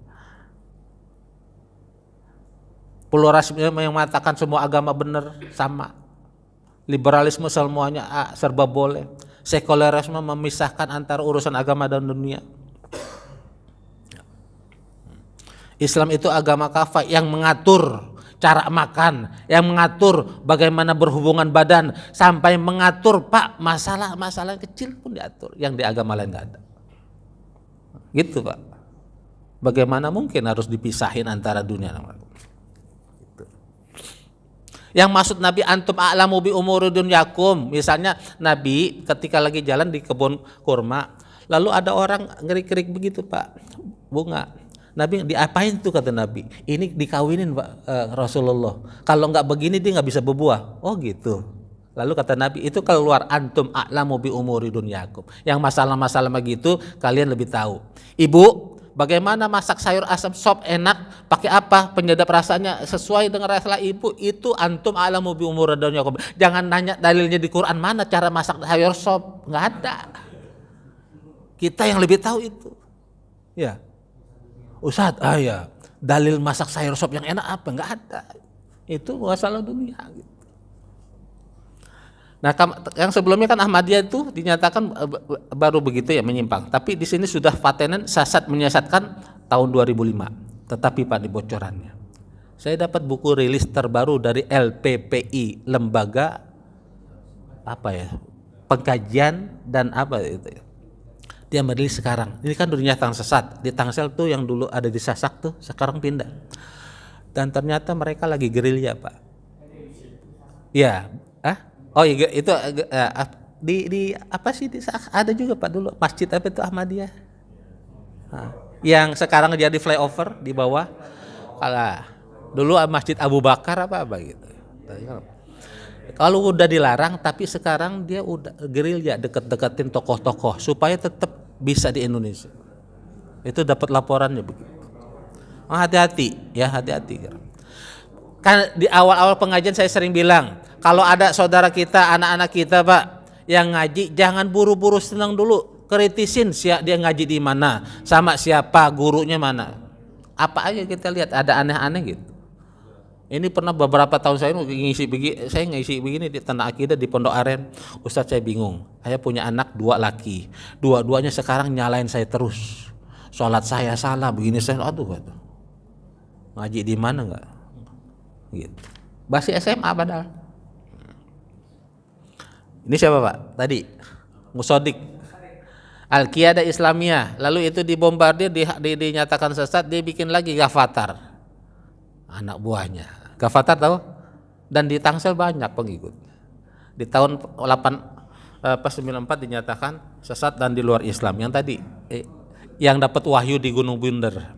Pluralisme yang mengatakan semua agama benar sama, liberalisme semuanya serba boleh, sekularisme memisahkan antara urusan agama dan dunia. Islam itu agama kafah yang mengatur cara makan, yang mengatur bagaimana berhubungan badan, sampai mengatur Pak masalah-masalah kecil pun diatur, yang di agama lain nggak ada. Gitu Pak. Bagaimana mungkin harus dipisahin antara dunia dan agama? Yang maksud Nabi antum a'lamu bi umuri dunyakum, misalnya Nabi ketika lagi jalan di kebun kurma, lalu ada orang ngerik-ngerik begitu Pak, bunga. Nabi diapain tuh kata Nabi? Ini dikawinin Pak Rasulullah. Kalau nggak begini dia nggak bisa berbuah. Oh gitu. Lalu kata Nabi itu keluar antum a'lamu bi umuri dunyakum. Yang masalah-masalah begitu kalian lebih tahu. Ibu, bagaimana masak sayur asam sop enak, pakai apa penyedap rasanya sesuai dengan rasa ibu, itu antum a'lamu bi umuri dunyakum. Jangan nanya dalilnya di Quran mana cara masak sayur sop, nggak ada. Kita yang lebih tahu itu. Ya. Ustadz, ya dalil masak sayur sop yang enak apa? Nggak ada. Itu masalah dunia. Nah, yang sebelumnya kan Ahmadiyah itu dinyatakan baru begitu ya menyimpang. Tapi di sini sudah patenan sesat menyesatkan tahun 2005. Tetapi Pak, di bocorannya, saya dapat buku rilis terbaru dari LPPI, lembaga apa ya, pengkajian dan apa itu ya. Dia merilis sekarang. Ini kan dinyatakan sesat. Di Tangsel tuh yang dulu ada di Sasak tuh sekarang pindah. Dan ternyata mereka lagi gerilya, Pak. Ya, oh iya itu di apa sih ada juga Pak dulu masjid apa itu Ahmadiyah. Yang sekarang jadi flyover di bawah. Dulu Masjid Abu Bakar apa gitu. Kalau udah dilarang, tapi sekarang dia udah gerilya deket-deketin tokoh-tokoh supaya tetap bisa di Indonesia. Itu dapat laporannya begitu. Hati-hati ya, hati-hati. Kan di awal-awal pengajian saya sering bilang, kalau ada saudara kita, anak-anak kita Pak, yang ngaji, jangan buru-buru senang dulu, kritisin dia ngaji di mana, sama siapa, gurunya mana. Apa aja kita lihat ada aneh-aneh gitu. Ini pernah beberapa tahun saya ngisi begini di Tanah Akidah di Pondok Aren. Ustadz, saya bingung. Saya punya anak 2 laki. Dua-duanya sekarang nyalain saya terus. Sholat saya salah, begini saya, aduh. Ngaji di mana enggak? Gitu. Masih SMA padahal. Ini siapa Pak? Tadi Musodik Al-Qiyadah Islamiyah. Lalu itu dibombardir, dinyatakan sesat, dia bikin lagi Ghafatar, anak buahnya. Ghafatar tahu? Dan di Tangsel banyak pengikut. Di tahun 94 dinyatakan sesat dan di luar Islam. Yang tadi yang dapat wahyu di Gunung Bunder.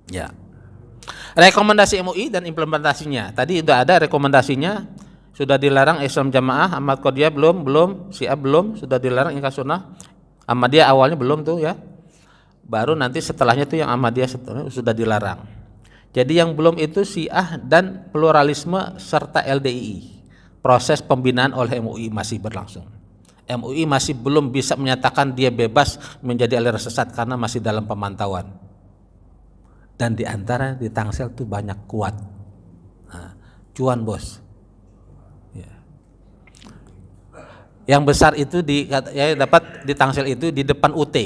Ya. Rekomendasi MUI dan implementasinya. Tadi sudah ada rekomendasinya, sudah dilarang Islam Jamaah, Ahmad Qadiyah belum, Syiah belum, sudah dilarang Ikhlas Sunnah. Ahmadiyah awalnya belum tuh ya. Baru nanti setelahnya tuh yang Ahmadiyah sudah dilarang. Jadi yang belum itu Syiah dan pluralisme serta LDII. Proses pembinaan oleh MUI masih berlangsung. MUI masih belum bisa menyatakan dia bebas menjadi aliran sesat karena masih dalam pemantauan. Dan di antara di Tangsel tuh banyak kuat. Nah, cuan bos. Ya. Yang besar itu dapat di Tangsel itu di depan UT.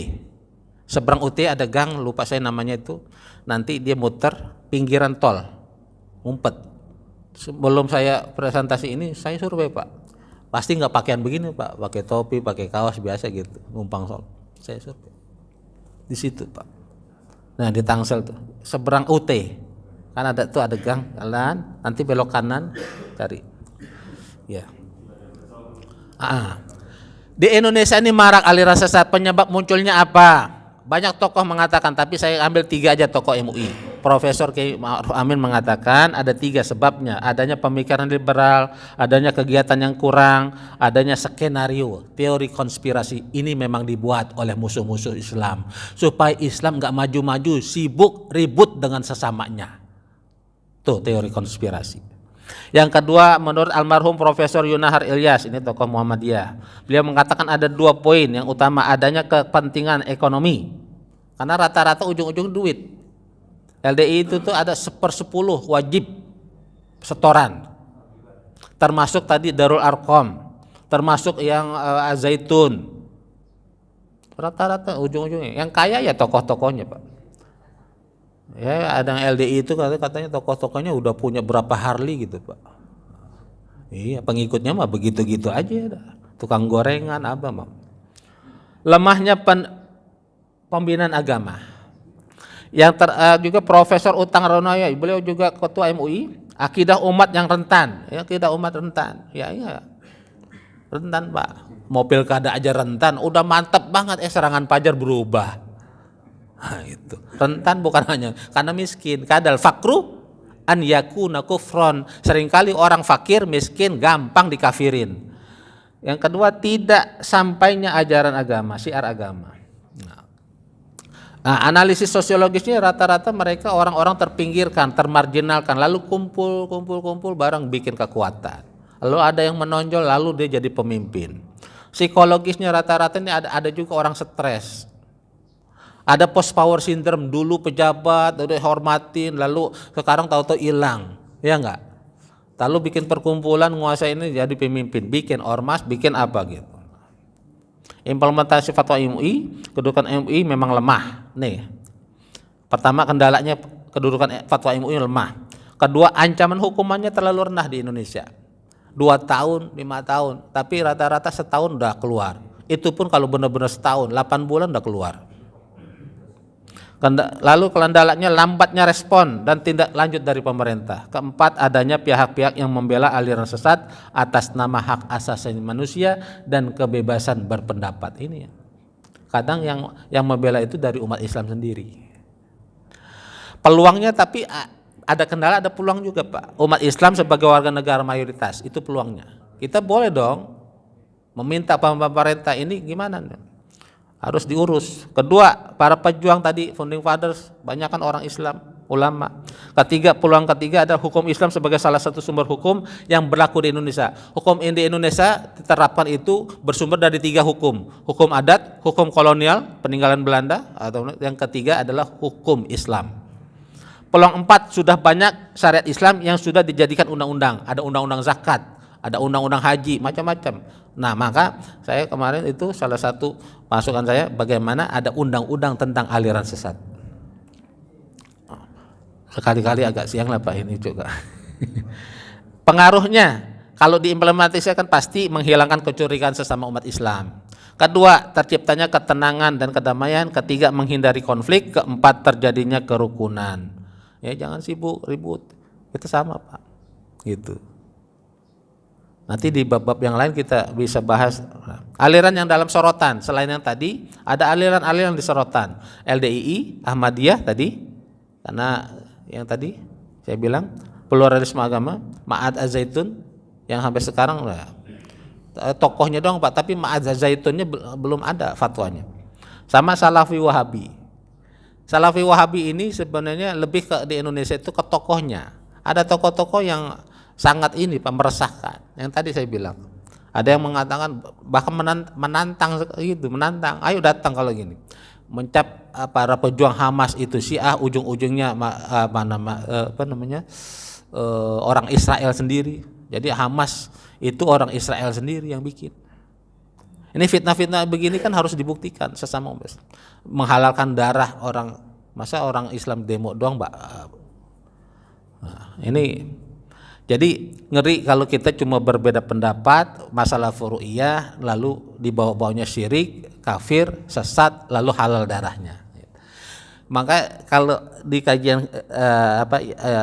Seberang UT ada gang, lupa saya namanya itu. Nanti dia muter pinggiran tol, ngumpet. Sebelum saya presentasi ini saya survei Pak. Pasti nggak pakaian begini Pak, pakai topi, pakai kaos biasa gitu, numpang tol. Saya survei. Di situ Pak. Nah di Tangsel tuh seberang UT kan ada tuh ada gang jalan, nanti belok kanan cari ya. Di Indonesia ini marak aliran sesat. Penyebab munculnya apa? Banyak tokoh mengatakan, tapi saya ambil 3 aja tokoh MUI. Profesor Kiai Ma'ruf Amin mengatakan ada 3 sebabnya. Adanya pemikiran liberal, adanya kegiatan yang kurang, adanya skenario, teori konspirasi. Ini memang dibuat oleh musuh-musuh Islam supaya Islam nggak maju-maju, sibuk ribut dengan sesamanya. Tuh teori konspirasi. Yang kedua, menurut almarhum Profesor Yunahar Ilyas, ini tokoh Muhammadiyah, beliau mengatakan ada 2 poin yang utama, adanya kepentingan ekonomi, karena rata-rata ujung-ujung duit. LDI itu tuh ada 1/10 wajib setoran, termasuk tadi Darul Arqam, termasuk yang Zaitun, rata-rata ujung-ujungnya. Yang kaya ya tokoh-tokohnya Pak. Ya ada yang LDI itu katanya tokoh-tokohnya udah punya berapa Harley gitu Pak. Iya pengikutnya mah begitu-gitu aja dah. Tukang gorengan apa mah. Lemahnya pembinaan agama. Yang juga Profesor Utang Ronoya, beliau juga ketua MUI, akidah umat yang rentan. Ya akidah umat rentan. Ya rentan Pak. Mobil kada aja rentan, udah mantap banget serangan Fajar berubah. Nah, itu rentan bukan hanya karena miskin, kadal fakru an yakuna kufron. Seringkali orang fakir miskin gampang dikafirin. Yang kedua, tidak sampainya ajaran agama, syiar agama. Nah, analisis sosiologisnya rata-rata mereka orang-orang terpinggirkan, termarginalkan, lalu kumpul bareng bikin kekuatan. Lalu ada yang menonjol, lalu dia jadi pemimpin. Psikologisnya rata-rata ini ada juga orang stres. Ada post power syndrome, dulu pejabat udah hormatin, lalu sekarang tahu-tahu hilang. ya enggak? Lalu bikin perkumpulan, nguasai ini jadi pemimpin, bikin ormas, bikin apa gitu. Implementasi fatwa MUI, kedudukan MUI memang lemah. Nih, pertama kendalanya kedudukan fatwa MUI lemah. Kedua, ancaman hukumannya terlalu rendah di Indonesia. 2 tahun, 5 tahun, tapi rata-rata setahun udah keluar. Itu pun kalau benar-benar setahun, 8 bulan udah keluar. Lalu kendalanya lambatnya respon dan tindak lanjut dari pemerintah. Keempat, adanya pihak-pihak yang membela aliran sesat atas nama hak asasi manusia dan kebebasan berpendapat. Ini ya. Kadang yang membela itu dari umat Islam sendiri. Peluangnya tapi ada kendala, ada peluang juga Pak. Umat Islam sebagai warga negara mayoritas, itu peluangnya. Kita boleh dong meminta pemerintah ini gimana nih? Harus diurus. Kedua, para pejuang tadi, founding fathers, banyak kan orang Islam, ulama. Ketiga, peluang ketiga adalah hukum Islam sebagai salah satu sumber hukum yang berlaku di Indonesia. Hukum di Indonesia diterapkan itu bersumber dari 3 hukum. Hukum adat, hukum kolonial, peninggalan Belanda, atau yang ketiga adalah hukum Islam. Peluang 4, sudah banyak syariat Islam yang sudah dijadikan undang-undang. Ada undang-undang zakat, ada undang-undang haji, macam-macam. Nah, maka saya kemarin itu salah satu masukan saya bagaimana ada undang-undang tentang aliran sesat. Sekali-kali agak siang lah Pak ini juga. Pengaruhnya kalau diimplementasikan pasti menghilangkan kecurigaan sesama umat Islam. Kedua, terciptanya ketenangan dan kedamaian. Ketiga, menghindari konflik. Keempat, terjadinya kerukunan. Ya jangan sibuk ribut. Itu sama Pak. Gitu. Nanti di bab-bab yang lain kita bisa bahas aliran yang dalam sorotan. Selain yang tadi, ada aliran-aliran di sorotan. LDII, Ahmadiyah tadi, karena yang tadi saya bilang pluralisme agama, Ma'had Az-Zaitun yang sampai sekarang tokohnya doang Pak, tapi Ma'had Az-Zaitunnya belum ada fatwanya. Sama Salafi Wahabi. Salafi Wahabi ini sebenarnya lebih di Indonesia itu ke tokohnya. Ada tokoh-tokoh yang sangat ini Pak, meresahkan. Yang tadi saya bilang, ada yang mengatakan bahkan menantang gitu, menantang, ayo datang kalau gini. Mencap para pejuang Hamas itu Syiah, ujung-ujungnya orang Israel sendiri. Jadi Hamas itu orang Israel sendiri yang bikin. Ini fitnah-fitnah begini kan harus dibuktikan sesama umat. Menghalalkan darah orang, masa orang Islam demo doang Mbak. Nah, ini jadi ngeri kalau kita cuma berbeda pendapat masalah furu'iyah lalu dibawa-bawanya syirik, kafir, sesat, lalu halal darahnya. Maka kalau di kajian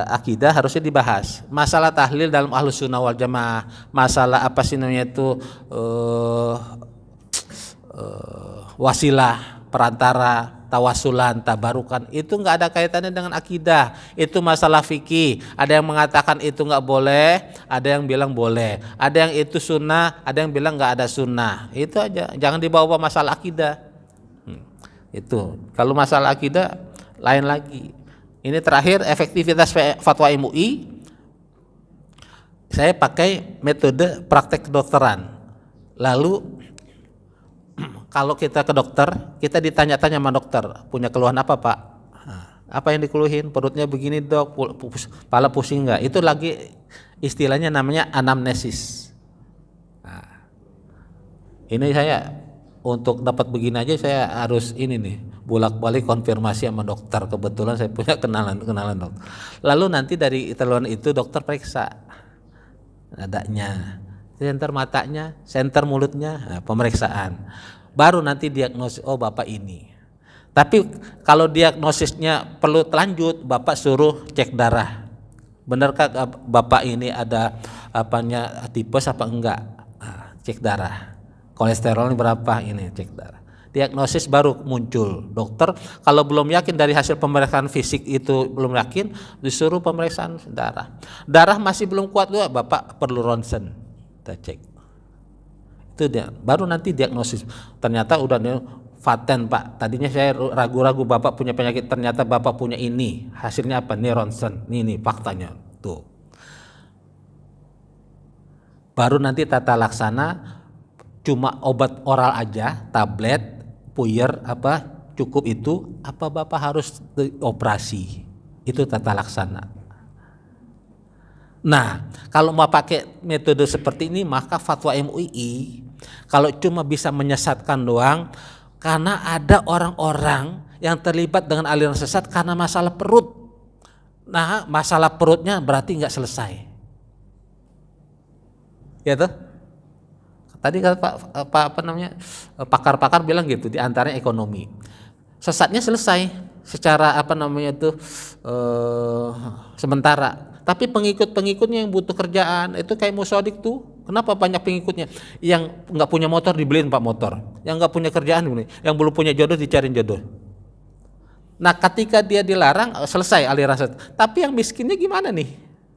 akidah harusnya dibahas masalah tahlil dalam Ahlus Sunnah wal Jamaah, masalah apa sih namanya itu wasilah, perantara, tawasulan, tabarukan, itu nggak ada kaitannya dengan akidah. Itu masalah fikih. Ada yang mengatakan itu nggak boleh, ada yang bilang boleh. Ada yang itu sunnah, ada yang bilang nggak ada sunnah. Itu aja. Jangan dibawa masalah akidah. Itu. Kalau masalah akidah lain lagi. Ini terakhir efektivitas fatwa MUI. Saya pakai metode praktek kedokteran. Lalu kalau kita ke dokter, kita ditanya-tanya sama dokter, punya keluhan apa Pak? Apa yang dikeluhin? Perutnya begini dok, kepala pusing enggak? Itu lagi istilahnya namanya anamnesis. Nah, ini saya untuk dapat begini aja saya harus ini nih, bolak-balik konfirmasi sama dokter. Kebetulan saya punya kenalan dokter. Lalu nanti dari keluhan itu dokter periksa nadanya, senter matanya, senter mulutnya, pemeriksaan. Baru nanti diagnosis, oh Bapak ini. Tapi kalau diagnosisnya perlu lanjut, Bapak suruh cek darah. Benarkah Bapak ini ada apanya tipes apa enggak? Cek darah. Kolesterolnya berapa ini, cek darah. Diagnosis baru muncul. Dokter kalau belum yakin dari hasil pemeriksaan fisik itu belum yakin, disuruh pemeriksaan darah. Darah masih belum kuat juga, Bapak perlu ronsen. Kita cek. Itu dia, baru nanti diagnosis. Ternyata udah paten Pak. Tadinya saya ragu-ragu Bapak punya penyakit, ternyata Bapak punya ini. Hasilnya apa? Nih ronsen. Nih faktanya. Tuh. Baru nanti tata laksana cuma obat oral aja, tablet, puyer apa cukup itu, apa Bapak harus operasi. Itu tata laksana. Nah, kalau mau pakai metode seperti ini, maka fatwa MUI kalau cuma bisa menyesatkan doang, karena ada orang-orang yang terlibat dengan aliran sesat karena masalah perut. Nah, masalah perutnya berarti nggak selesai. Ya tuh. Tadi kan pakar-pakar bilang gitu, di antaranya ekonomi. Sesatnya selesai secara sementara. Tapi pengikut-pengikutnya yang butuh kerjaan itu kayak Musodik tuh. Kenapa banyak pengikutnya? Yang nggak punya motor dibeliin 4 motor, yang nggak punya kerjaan dibeliin, yang belum punya jodoh dicariin jodoh. Nah, ketika dia dilarang, selesai aliran sesat. Tapi yang miskinnya gimana nih?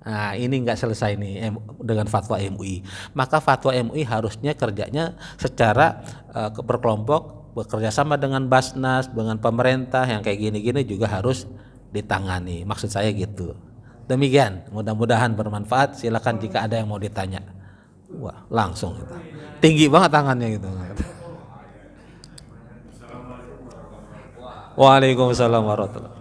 Nah, ini nggak selesai nih dengan fatwa MUI. Maka fatwa MUI harusnya kerjanya secara berkelompok, bekerja sama dengan Basnas, dengan pemerintah yang kayak gini-gini juga harus ditangani. Maksud saya gitu. Demikian, mudah-mudahan bermanfaat. Silakan jika ada yang mau ditanya. Wah, langsung gitu. Tinggi banget tangannya gitu. Waalaikumsalam warahmatullahi.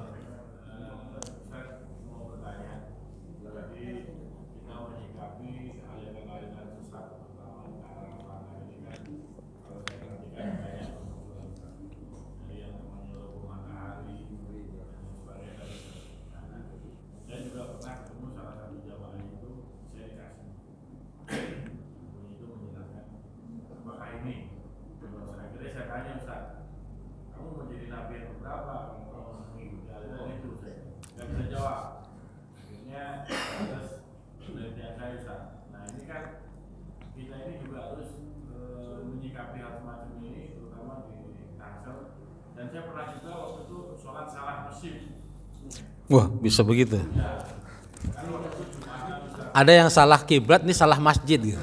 Wah, bisa begitu. Ada yang salah kiblat, ini salah masjid gitu.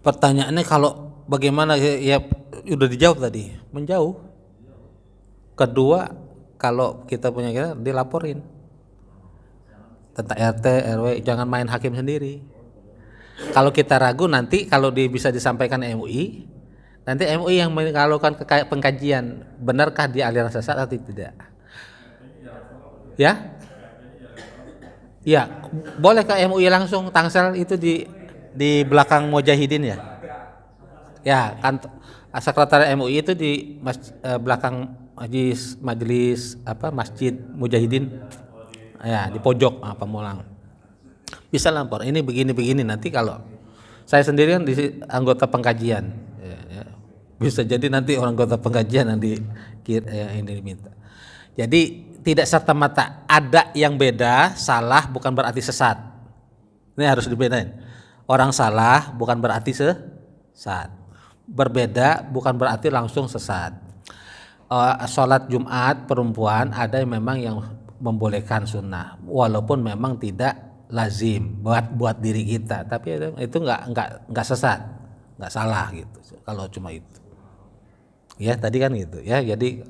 Pertanyaannya kalau bagaimana ya udah dijawab tadi, menjauh. Kedua, kalau kita punya kita dilaporin tentang RT RW, jangan main hakim sendiri. Kalau kita ragu nanti kalau bisa disampaikan MUI, nanti MUI yang melakukan pengkajian benarkah dia aliran sesat atau tidak. Ya? Ya, boleh ke MUI langsung, Tangsel itu di belakang Mujahidin ya. Ya, kan sekretariat MUI itu di belakang majelis Masjid Mujahidin. Ya, di pojok Pamulang. Bisa lapor. Ini begini nanti kalau saya sendiri kan di anggota pengkajian. Ya. Bisa jadi nanti orang anggota pengkajian yang ini diminta. Jadi tidak serta-merta ada yang beda, salah bukan berarti sesat. Ini harus dibedain. Orang salah bukan berarti sesat. Berbeda bukan berarti langsung sesat. Sholat Jumat perempuan ada yang memang yang membolehkan sunnah, walaupun memang tidak lazim buat diri kita, tapi itu nggak sesat, nggak salah gitu. Kalau cuma itu, ya tadi kan gitu ya. Jadi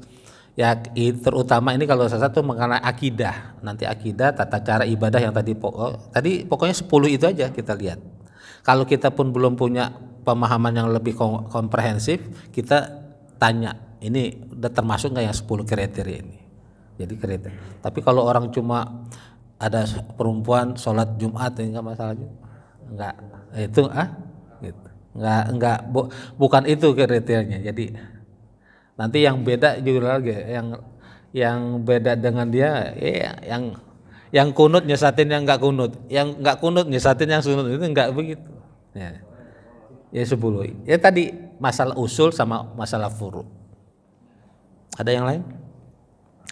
ya terutama ini kalau sesat tuh mengenai akidah. Nanti akidah, tata cara ibadah yang tadi pokoknya 10 itu aja kita lihat. Kalau kita pun belum punya pemahaman yang lebih komprehensif, kita tanya, ini udah termasuk nggak yang 10 kriteria ini. Jadi kriteria. Tapi kalau orang cuma ada perempuan sholat Jumat ini nggak masalah juga. Nggak itu gitu. Bukan itu kriterianya. Jadi nanti yang beda juga lagi, yang beda dengan dia, yang kunut nyesatin yang nggak kunut, yang nggak kunut nyesatin yang sunut, itu nggak begitu. Ya 10. Ya tadi masalah usul sama masalah furu. Ada yang lain?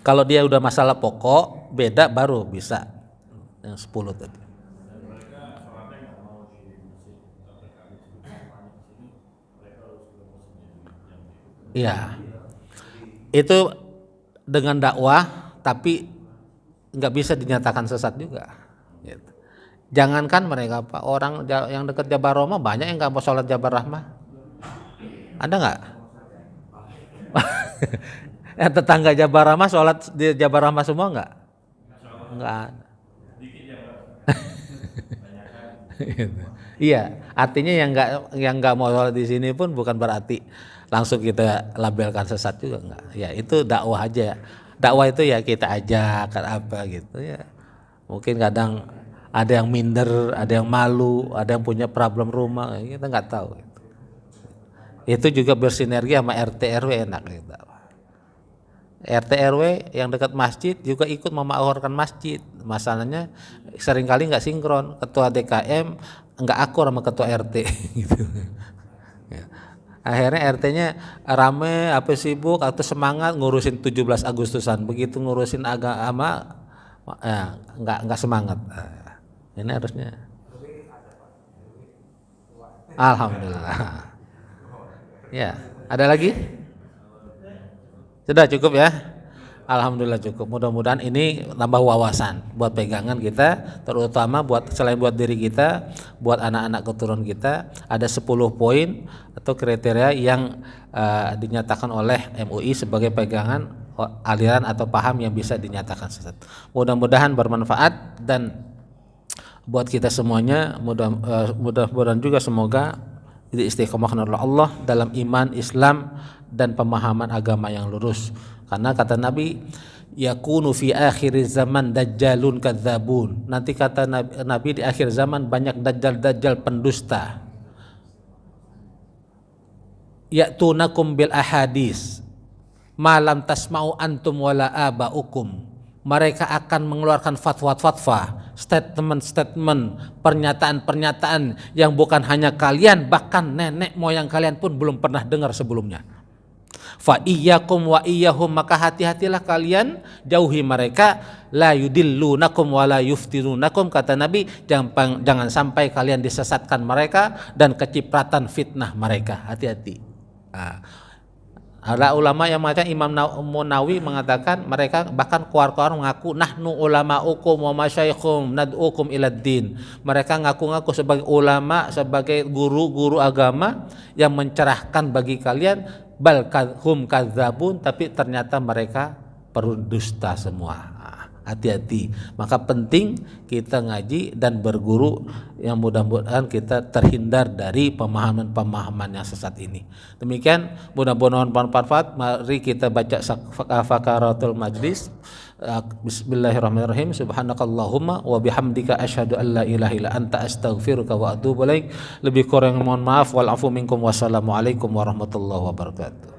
Kalau dia udah masalah pokok beda baru bisa yang 10 tadi. Iya. Itu dengan dakwah tapi nggak bisa dinyatakan sesat juga. Gitu. Jangankan mereka Pak, orang yang dekat Jabar Rahmah banyak yang nggak mau sholat Jabar Rahmah. Ada nggak? Yang tetangga Jabar Rahmah sholat di Jabar Rahmah semua nggak? Nggak ada. Iya, artinya yang nggak mau sholat di sini pun bukan berarti langsung kita labelkan sesat juga nggak. Ya itu dakwah aja. Dakwah itu ya kita ajak apa gitu ya. Mungkin kadang ada yang minder, ada yang malu, ada yang punya problem rumah, kita nggak tahu. Gitu. Itu juga bersinergi sama RT RW enak gitu. RT RW yang dekat masjid juga ikut memakmurkan masjid. Masalahnya seringkali nggak sinkron. Ketua DKM nggak akur sama ketua RT gitu. Ya. Akhirnya RT-nya rame, apa sibuk atau semangat ngurusin 17 Agustusan. Begitu ngurusin agama ya, nggak semangat. Ini harusnya. Alhamdulillah. Ya, ada lagi? Sudah cukup ya? Alhamdulillah cukup. Mudah-mudahan ini nambah wawasan buat pegangan kita, terutama selain buat diri kita, buat anak-anak keturunan kita. Ada 10 poin atau kriteria yang dinyatakan oleh MUI sebagai pegangan aliran atau paham yang bisa dinyatakan sesat. Mudah-mudahan bermanfaat dan buat kita semuanya, mudah-mudahan juga semoga diistiqomahkan oleh Allah dalam iman, Islam dan pemahaman agama yang lurus. Karena kata Nabi, yakunu fi akhir zaman dajjalun kadzabun. Nanti kata Nabi di akhir zaman banyak dajjal pendusta. Ya'tunakum bil ahadis malam tasma'u antum wala aba'ukum. Mereka akan mengeluarkan fatwa-fatwa, statement-statement, pernyataan-pernyataan yang bukan hanya kalian, bahkan nenek moyang kalian pun belum pernah dengar sebelumnya. Fa iyyakum wa iyyahum, maka hati-hatilah kalian, jauhi mereka. La yudillunakum wa la yuftinunakum, kata Nabi, jangan sampai kalian disesatkan mereka dan kecipratan fitnah mereka. Hati-hati. Ada ulama yang macam Imam Nawawi mengatakan mereka bahkan keluar-keluar mengaku nahnu ulama'ukum wa masyaikhum nad'ukum ilad din. Mereka ngaku-ngaku sebagai ulama, sebagai guru-guru agama yang mencerahkan bagi kalian, bal hum kadzabun, tapi ternyata mereka pendusta semua. Hati-hati. Maka penting kita ngaji dan berguru yang mudah-mudahan kita terhindar dari pemahaman-pemahaman yang sesat ini. Demikian, mudah-mudahan bermanfaat. Mari kita baca fakaratul majlis. Bismillahirrahmanirrahim. Subhanakallahumma wa bihamdika asyhadu an la ilaha illa anta astaghfiruka wa atubu ilaik. Lebih kurang mohon maaf, wal afu minkum, wassalamualaikum warahmatullahi wabarakatuh.